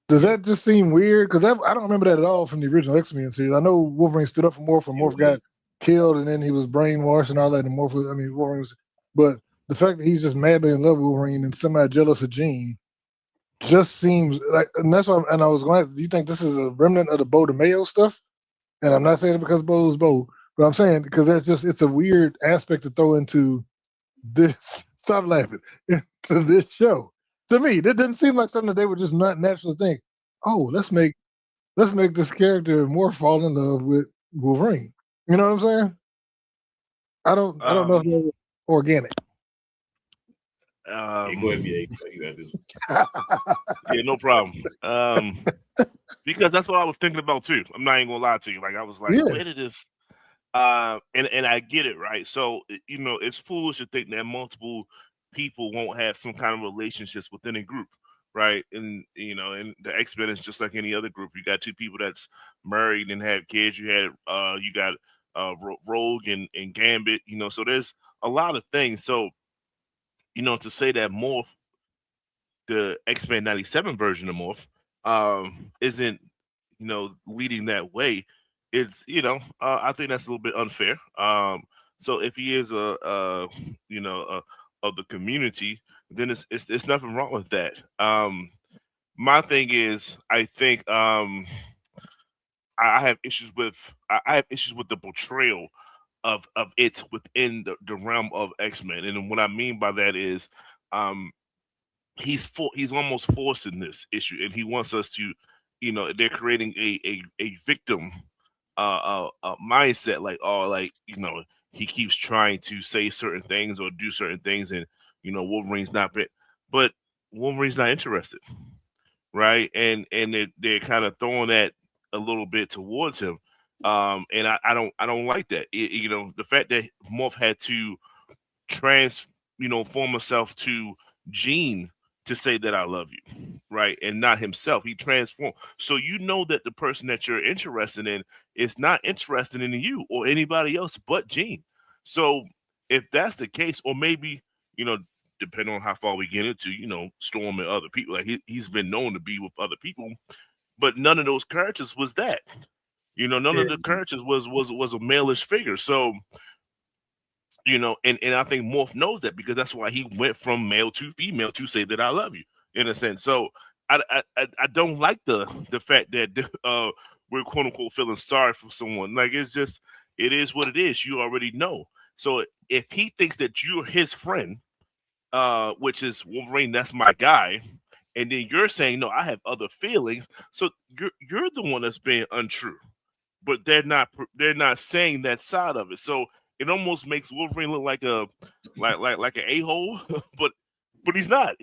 Does that just seem weird? Because I don't remember that at all from the original X-Men series. I know Wolverine stood up for Morph, and Morph got killed, and then he was brainwashed and all that. And Wolverine was, but the fact that he's just madly in love with Wolverine and semi-jealous of Jean just seems like, and that's why. And I was going to ask, do you think this is a remnant of the Bo DeMayo stuff? And I'm not saying it because Bo's Bo, but I'm saying because it's a weird aspect to throw into this. Stop laughing. Into this show. To me, that didn't seem like something that they would just not naturally think. Oh, let's make this character more fall in love with Wolverine. You know what I'm saying? I don't know if they're organic. Go ahead, you got this. Yeah, no problem. Because that's what I was thinking about too. I'm not even gonna lie to you. Like I was like, where did this? And I get it, right? So it's foolish to think that multiple people won't have some kind of relationships within a group, right? And and the X-Men is just like any other group. You got two people that's married and have kids. You got Rogue and Gambit. So there's a lot of things. So to say that Morph, the X-Men 97 version of Morph, isn't leading that way, it's I think that's a little bit unfair. So if he is of the community, then it's nothing wrong with that. My thing is, I think I have issues with the portrayal of it within the realm of X-Men, and what I mean by that is he's almost forcing this issue, and he wants us to, they're creating a victim mindset, like he keeps trying to say certain things or do certain things, and Wolverine's not bit, but Wolverine's not interested, right? And they're kind of throwing that a little bit towards him, and I don't like that. The fact that Morph had to form himself to Jean to say that I love you, right? And not himself. He transformed. So that the person that you're interested in is not interested in you or anybody else but Jean. So if that's the case, or maybe, depending on how far we get into, Storm and other people, like he's been known to be with other people, but none of those characters was that. None of the characters was a malish figure. So and I think Morph knows that, because that's why he went from male to female to say that I love you, in a sense. So I don't like the fact that we're quote unquote feeling sorry for someone. Like, it is what it is. You already know. So if he thinks that you're his friend, which is Wolverine, that's my guy, and then you're saying no, I have other feelings. So you're the one that's being untrue, but they're not saying that side of it. So it almost makes Wolverine look like an a-hole, but he's not.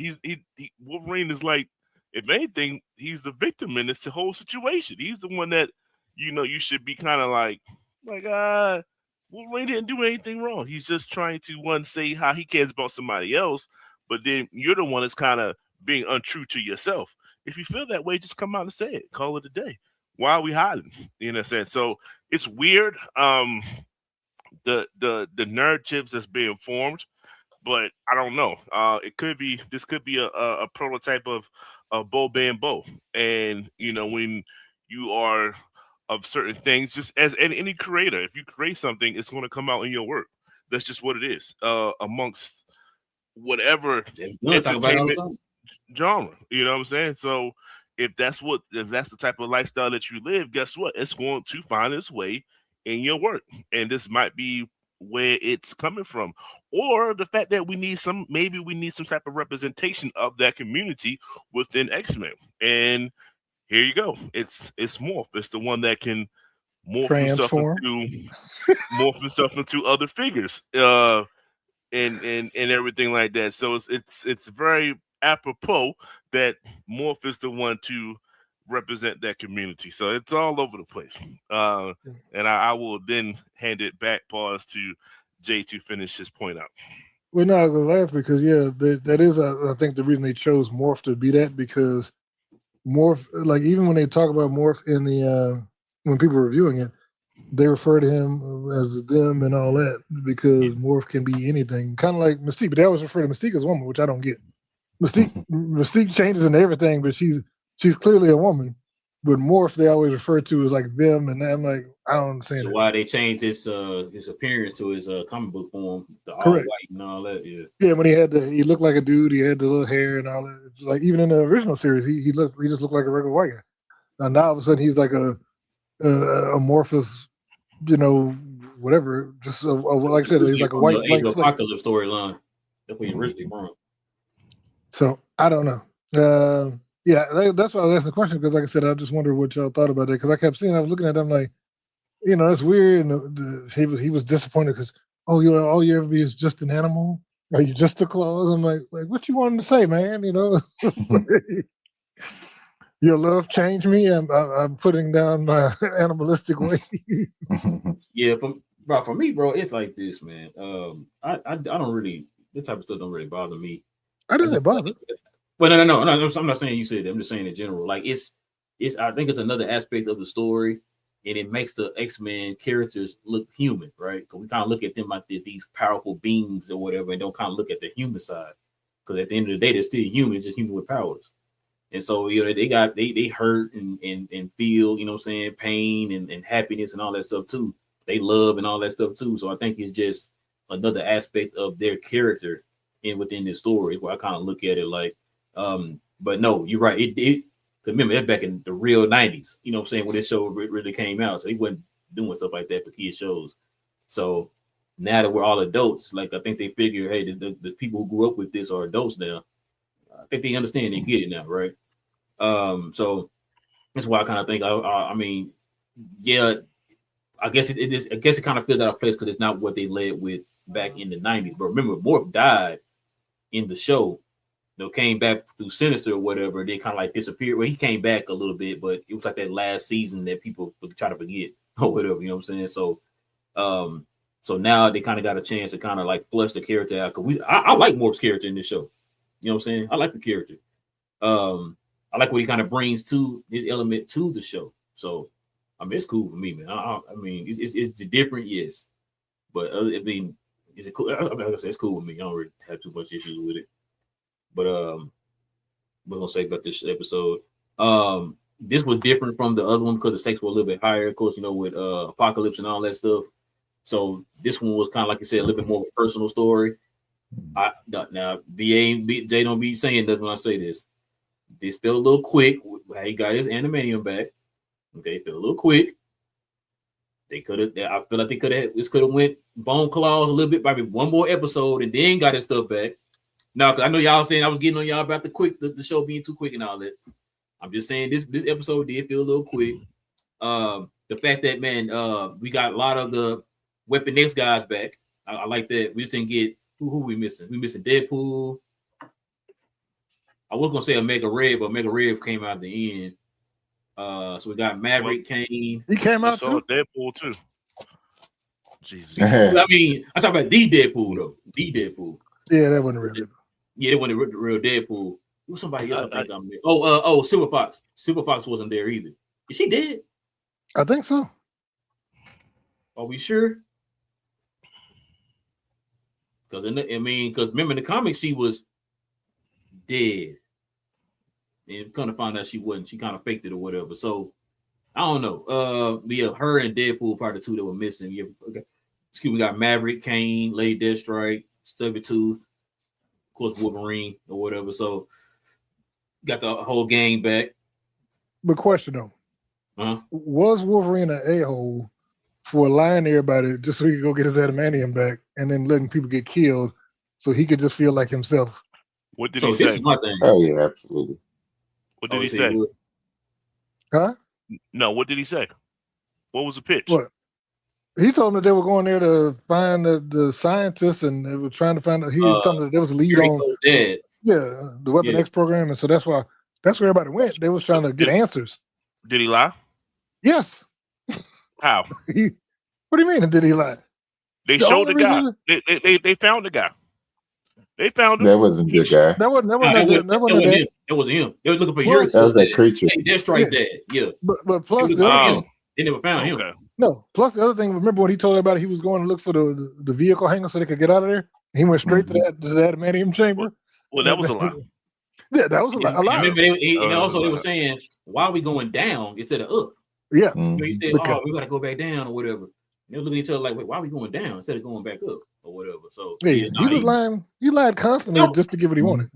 Wolverine is, like, if anything, he's the victim in this whole situation. He's the one that you should be kind of like Wolverine didn't do anything wrong. He's just trying to say how he cares about somebody else, but then you're the one that's kind of being untrue to yourself. If you feel that way, just come out and say it. Call it a day. Why are we hiding? In a sense, so it's weird. The narratives that's being formed, but I don't know. This could be a prototype of Bo Bambo, and when you are of certain things, just as any creator, if you create something, it's going to come out in your work. That's just what it is. Amongst whatever entertainment genre, you know what I'm saying? So if that's the type of lifestyle that you live, guess what? It's going to find its way in your work, and this might be where it's coming from, or the fact that we need some type of representation of that community within X-Men. And here you go. It's Morph. It's the one that can morph himself into other figures, and everything like that. So it's very apropos that Morph is the one to represent that community. So it's all over the place. And I will then hand it back, pause, to Jay to finish his point out. Well, no, I was laughing because that is I think the reason they chose Morph to be that, because Morph, like, even when they talk about Morph in the when people are reviewing it, they refer to him as them and all that, because Morph can be anything, kind of like Mystique, but they always refer to Mystique as a woman, which I don't get. Mystique changes into everything, but she's clearly a woman. But Morph, they always refer to as like them, and I'm like, I don't understand. So why they changed his appearance to his comic book form, the all white and all that? Yeah, when he looked like a dude. He had the little hair and all that. It's like, even in the original series, he just looked like a regular white guy. Now all of a sudden he's like a amorphous, whatever. Just like I said, he's like a white Age of Apocalypse storyline. That's what he originally from. So I don't know. Yeah, that's why I was asking the question because, like I said, I just wondered what y'all thought about that because I kept seeing, I was looking at them like, that's weird. And he was disappointed because all you ever be is just an animal. Are you just a clause? I'm like what you wanted to say, man? Your love changed me. I'm putting down my animalistic ways. Yeah, for me, bro, it's like this, man. I don't really, this type of stuff don't really bother me. I didn't bother. Well, no. I'm not saying you said that. I'm just saying in general. Like it's. I think it's another aspect of the story, and it makes the X-Men characters look human, right? Because we kind of look at them like these powerful beings or whatever, and don't kind of look at the human side. Because at the end of the day, they're still human, just human with powers. And so they hurt and feel, what I'm saying, pain and happiness and all that stuff too. They love and all that stuff too. So I think it's just another aspect of their character within this story where I kind of look at it like, but no, you're right. It remember that back in the real 90s, you know what I'm saying, when this show really came out. So he wasn't doing stuff like that for kids shows. So now that we're all adults, like I think they figure, hey, the people who grew up with this are adults now. I think they understand and get it now, right? So that's why I kind of think, I mean, yeah, I guess it is. I guess it kind of feels out of place because it's not what they led with back in the 90s. But remember, Morph died in the show. Came back through Sinister or whatever. They kind of like disappeared. Well, he came back a little bit, but it was like that last season that people would try to forget or whatever. You know what I'm saying? So, so now they kind of got a chance to kind of like flush the character out. Cause I like Morph's character in this show. You know what I'm saying? I like the character. I like what he kind of brings to his element to the show. So, I mean, it's cool for me, man. I mean, it's different, yes, but I mean, is it cool? I mean, like I said, it's cool with me. I don't really have too much issues with it. But we're gonna say about this episode. This was different from the other one because the stakes were a little bit higher, of course, with Apocalypse and all that stuff. So this one was kind of like I said, a little bit more of a personal story. Now Jay don't be saying this when I say this. This felt a little quick. How he got his animanium back. Okay, it felt a little quick. They could have. I feel like they could have. This could have went bone claws a little bit, maybe one more episode, and then got his stuff back. Now, because I know y'all saying I was getting on y'all about the show being too quick and all that. I'm just saying this episode did feel a little quick. The fact that, man, we got a lot of the Weapon X guys back. I like that. We just didn't get who we missing. We missing Deadpool. I was gonna say Omega Red, but Omega Red came out at the end. So we got Maverick, Kane. He came out too. Deadpool too. Jesus. I mean, I talk about the Deadpool though. The Deadpool. Yeah, that wasn't real. Yeah, it wasn't the real Deadpool. It was somebody else. Oh, Silver Fox. Silver Fox wasn't there either. Is she dead? I think so. Are we sure? Because remember in the comics she was dead, and kind of found out she wasn't. She kind of faked it or whatever. So I don't know. Yeah, her and Deadpool probably the two that were missing. Yeah, okay. Excuse me. We got Maverick, Kane, Lady Deathstrike, Sabretooth, of course Wolverine or whatever. So got the whole gang back. But question though, was Wolverine an a-hole for lying to everybody just so he could go get his adamantium back and then letting people get killed so he could just feel like himself? What did he say? This is my thing. Oh yeah, absolutely. What did he say? Huh? No, what did he say? What was the pitch? What? He told them that they were going there to find the scientists, and they were trying to find out. He told them that there was a lead on the Weapon X program, and so that's where everybody went. They was trying to get answers. Did he lie? Yes. How? What do you mean? Did he lie? They showed the guy. They found the guy. They found him. That wasn't the guy. That wasn't him. It wasn't him. They were looking for That was that creature. Deathstrike's dad. Yeah. But plus the other thing, they never found him. No. Plus the other thing, remember when he told everybody he was going to look for the vehicle hangar so they could get out of there? He went straight to that adamantium chamber. Well, that was a lie. Yeah, that was a lie. Remember, and also they were saying, why are we going down instead of up? Yeah. He said, we got to go back down or whatever. And they were looking at each other like, wait, why are we going down instead of going back up or whatever? So he was lying. He lied constantly just to get what he wanted.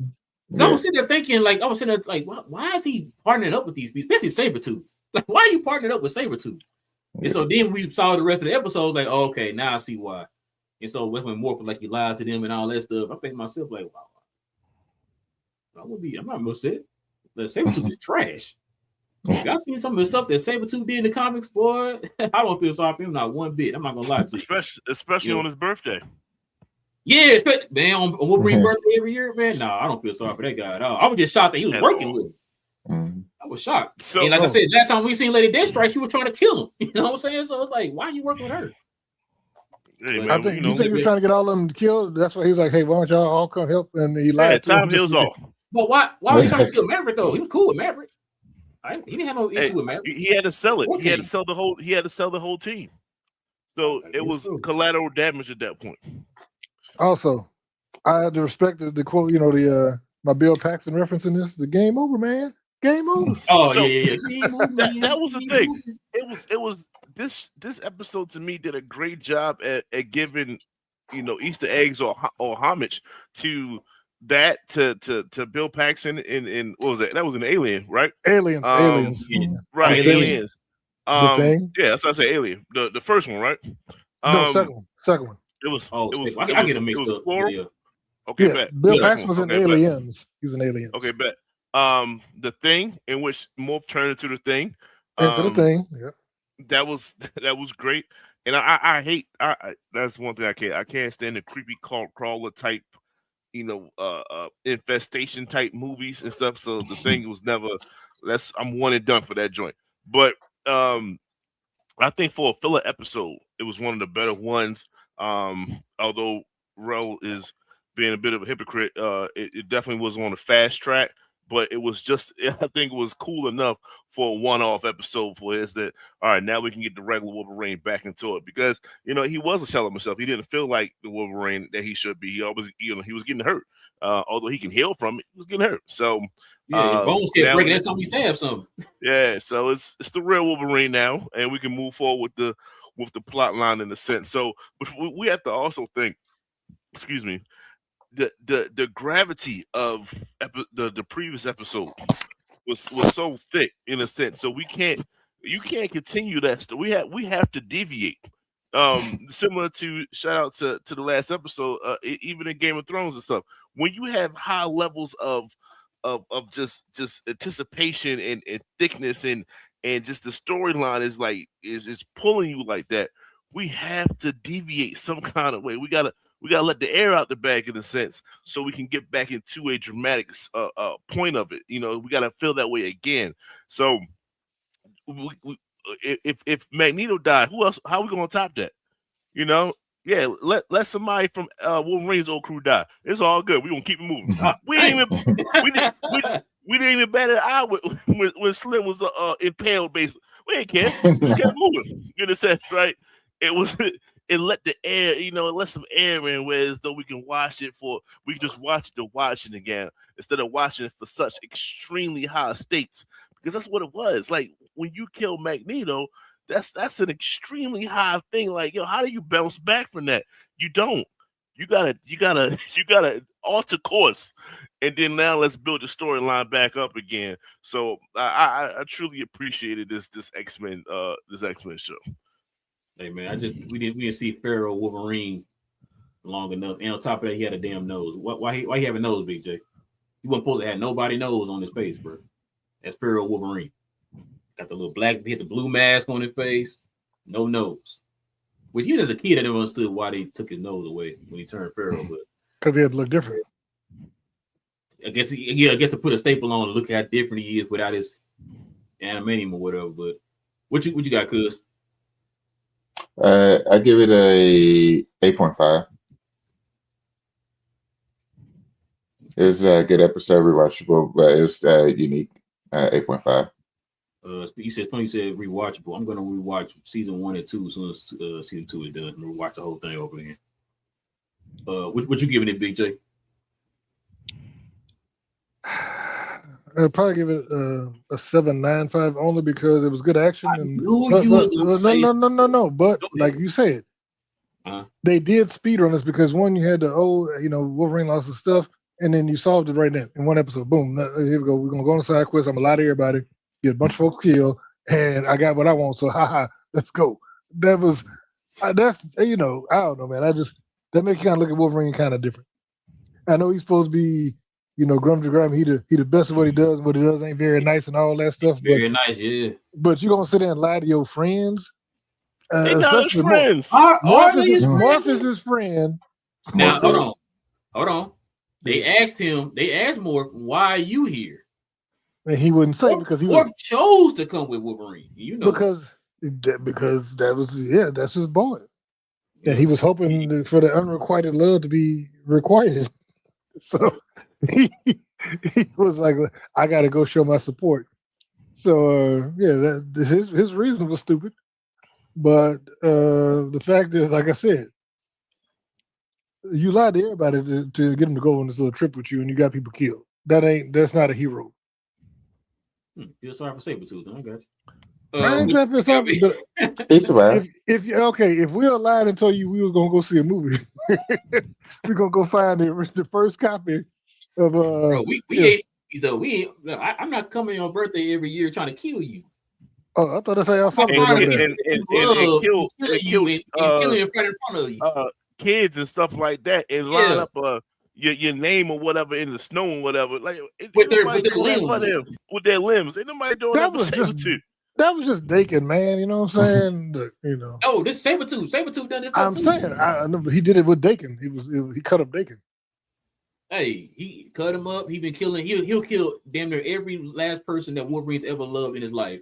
I was sitting there thinking, why is he partnering up with these people, especially Sabretooth? Like, why are you partnering up with Sabretooth? And so then we saw the rest of the episode, like, okay, now I see why. And so when Morph, like, he lied to them and all that stuff, I'm thinking to myself, like, wow. I'm not upset. The Sabretooth is trash. Y'all seen some of the stuff that Sabretooth did in the comics, boy. I don't feel sorry for him, not one bit. I'm not gonna lie to you. Especially on his birthday. Yeah, man, on Wolverine's birthday every year, man. No, I don't feel sorry for that guy at all. I was just shocked that he was working with him. I was shocked. So, and like I said, last time we seen Lady Deathstrike, she was trying to kill him. You know what I'm saying? So it's like, why are you working with her? Hey, man, I think you think he was trying to get all of them killed. That's why he was like, "Hey, why don't y'all all come help?" And he lied. Time heals all. But why was he trying to kill Maverick though? He was cool with Maverick. He didn't have no issue with Maverick. He had to sell it. He had to sell the whole. He had to sell the whole team. So it was collateral damage at that point. Also, I had to respect the quote. You know, the my Bill Paxton reference in this. The game over, man. Game over. Oh so, yeah. Game over, that was the thing. It was this episode to me did a great job at giving Easter eggs or homage to that to Bill Paxton in what was that? That was an Alien, right? Aliens. Right, Aliens. The thing? Yeah, that's what I say. Alien. The first one, right? No, second one. It was. I get them mixed up. Yeah. Okay, bet. Bill Paxton was in Aliens. He was in Aliens. Okay, bet. The Thing, in which Morph turned into the Thing. Into the Thing. Yeah. That was great. And I hate. That's one thing I can't stand the creepy crawler type, infestation type movies and stuff. So the Thing was never. I'm one and done for that joint. But I think for a filler episode, it was one of the better ones. Although Rel is being a bit of a hypocrite, it definitely was on a fast track. But it was just, I think it was cool enough for a one-off episode for his that, all right, now we can get the regular Wolverine back into it. Because, he was a shell of himself. He didn't feel like the Wolverine that he should be. He always, he was getting hurt. Although he can heal from it, he was getting hurt. So, bones kept breaking every time he stabbed something. Yeah, so it's the real Wolverine now, and we can move forward with the plot line in a sense. So, but we have to also think, excuse me, the gravity of the previous episode was so thick in a sense. So you can't continue that story. We have to deviate. Similar to shout out to the last episode, even in Game of Thrones and stuff. When you have high levels of just anticipation and thickness and just the storyline is pulling you like that, we have to deviate some kind of way. We gotta let the air out the bag in a sense, so we can get back into a dramatic point of it. We gotta feel that way again. So, if Magneto died, who else? How are we gonna top that? Yeah, let somebody from Wolverine's old crew die. It's all good. We're gonna keep it moving. We didn't even bat an eye when Slim was impaled. Basically, we didn't care. We just kept moving. In a sense, right? It let the air, it let some air in, whereas though we can just watch it to watch it again instead of watching it for such extremely high stakes, because that's what it was. Like when you kill Magneto, that's an extremely high thing. Like, how do you bounce back from that? You don't. You gotta alter course, and then now let's build the storyline back up again. So I truly appreciated this X-Men show. Hey man, we didn't see Pharaoh Wolverine long enough, and on top of that, he had a damn nose. Why he have a nose, Big J? He wasn't supposed to have nobody nose on his face, bro. That's Pharaoh Wolverine. Got the little black, hit the blue mask on his face, no nose. Which even as a kid, I never understood why they took his nose away when he turned Pharaoh, but because he had to look different. I guess to put a staple on to look how different he is without his animanium or whatever. But what you got, cuz? I give it a 8.5. It's a good episode, rewatchable, but it's unique. 8.5. You said rewatchable. I'm gonna rewatch season 1 and 2 as soon as season 2 is done. I'm gonna watch the whole thing over again. What you giving it, Big J? I'd probably give it a 7.95 only because it was good action. No. But like you said, they did speedrun this because one, you had the Wolverine lost his stuff, and then you solved it right then in one episode. Boom, here we go. We're gonna go on a side quest. I'm gonna lie to everybody, get a bunch of folks killed, and I got what I want. So let's go. That's I don't know, man. That makes you kind of look at Wolverine kind of different. I know he's supposed to be Grumpy Graham, he the best of what he does. What he does ain't very nice and all that stuff. Very nice, yeah. But you gonna sit there and lie to your friends? They not his friends. Morph is his friend. Now hold on. They asked Morph, "Why are you here?" And he wouldn't say because Morph chose to come with Wolverine. Because that was that's his boy. Yeah. And he was hoping for the unrequited love to be requited. So he was like, I got to go show my support. So his reason was stupid, but the fact is, like I said, you lied to everybody to get him to go on this little trip with you, and you got people killed. That's not a hero. Feel sorry for Sabretooth. I got you. If we lied and told you we were gonna go see a movie, we're gonna go find the first copy of Bro, we ain't though. I'm not coming on your birthday every year trying to kill you. Oh, I thought that's how y'all celebrated. And kill in front of you. Kids and stuff like that, and line up your name or whatever in the snow or whatever. Like with their limbs. With their limbs. Ain't nobody doing that but Sabretooth. That was just Dakin, man. You know what I'm saying? Oh, this Sabretooth. Sabretooth done this stuff I'm saying, I know, he did it with Dakin. He cut up Dakin. Hey, he cut him up. He been killing. He'll kill damn near every last person that Wolverine's ever loved in his life,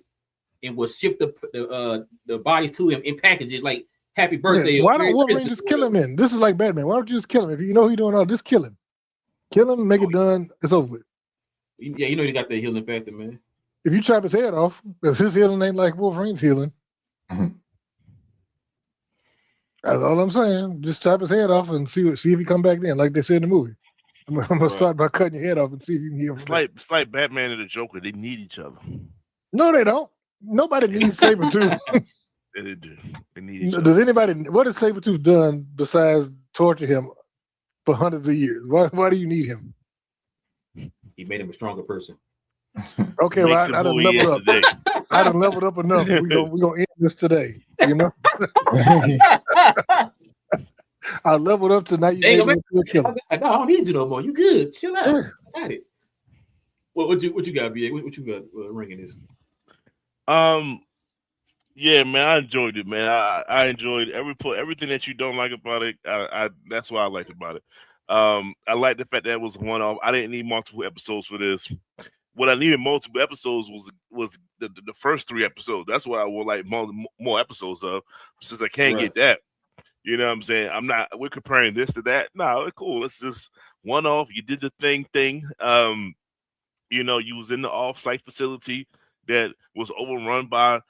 and will ship the bodies to him in packages like "Happy Birthday." Yeah, why don't Wolverine just kill him? In this is like Batman. Why don't you just kill him? If you know he's doing all, just kill him. Kill him, make it done. It's over with. Yeah, he got that healing factor, man. If you chop his head off, because his healing ain't like Wolverine's healing. Mm-hmm. That's all I'm saying. Just chop his head off and see if he come back then, like they said in the movie. I'm gonna start by cutting your head off and see if you can heal. It's like Batman and the Joker. They need each other. No, they don't. Nobody needs Sabretooth. They do. They need each other. Does anybody? What has Sabretooth done besides torture him for hundreds of years? Why do you need him? He made him a stronger person. Okay, well, I done leveled up. I done leveled up enough. We're gonna end this today. I leveled up tonight. You made me a killer. I don't need you no more. You good? Chill out. I got it. What you got, BA? What you got ringing this? Yeah, man, I enjoyed it, man. I enjoyed everything that you don't like about it. That's what I liked about it. I like the fact that it was one-off. I didn't need multiple episodes for this. What I needed multiple episodes was the first 3 episodes. That's what I would like more episodes of, since I can't get that. You know what I'm saying? We're comparing this to that. No, cool. It's just one-off. You did the thing. You was in the off-site facility that was overrun by,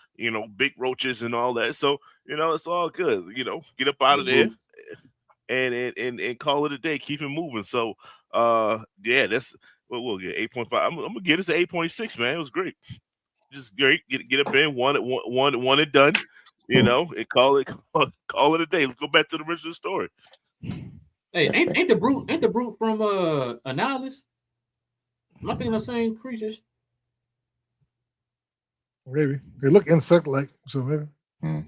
big roaches and all that. So, it's all good. Get up out of there and call it a day. Keep it moving. So, that's... We'll get 8.5. I'm gonna give this an 8.6, man. It was great, just great. Get up in one and done, and call it a day. Let's go back to the original story. Hey, ain't the brute from Annihilus? Am I thinking of the same creatures? Maybe they look insect-like, so maybe.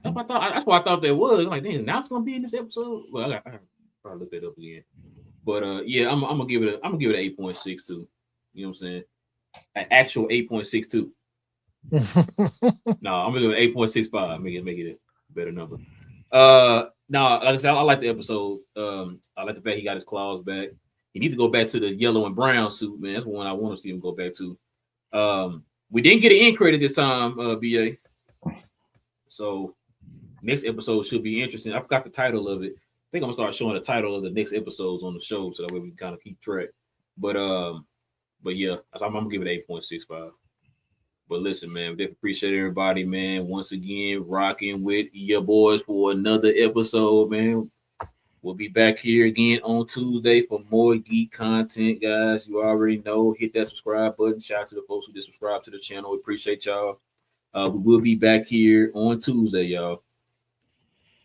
That's what I thought there was. I'm like, damn, now it's gonna be in this episode. Well, I probably look that up again. But I'm gonna give it an 8.6 too. You know what I'm saying? An actual 8.62. No, I'm gonna give it 8.65. Make it a better number. Like I said, I like the episode. I like the fact he got his claws back. He needs to go back to the yellow and brown suit, man. That's one I want to see him go back to. We didn't get an end credit this time, BA. So next episode should be interesting. I forgot the title of it. I think I'm gonna start showing the title of the next episodes on the show, so that way we can kind of keep track. But yeah, I'm gonna give it 8.65. But listen, man, we definitely appreciate everybody, man. Once again, rocking with your boys for another episode, man. We'll be back here again on Tuesday for more geek content, guys. You already know. Hit that subscribe button. Shout out to the folks who did subscribe to the channel. We appreciate y'all. We will be back here on Tuesday, y'all.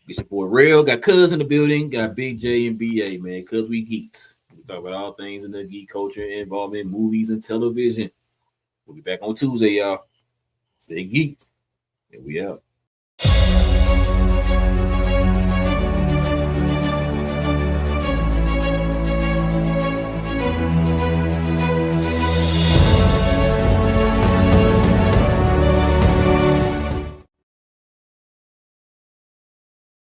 Get your boy Rail. Got Cuz in the building. Got Big J and BA, man. Cuz we geeks. We talk about all things in the geek culture involving movies and television. We'll be back on Tuesday, y'all. Stay geeked. And we out.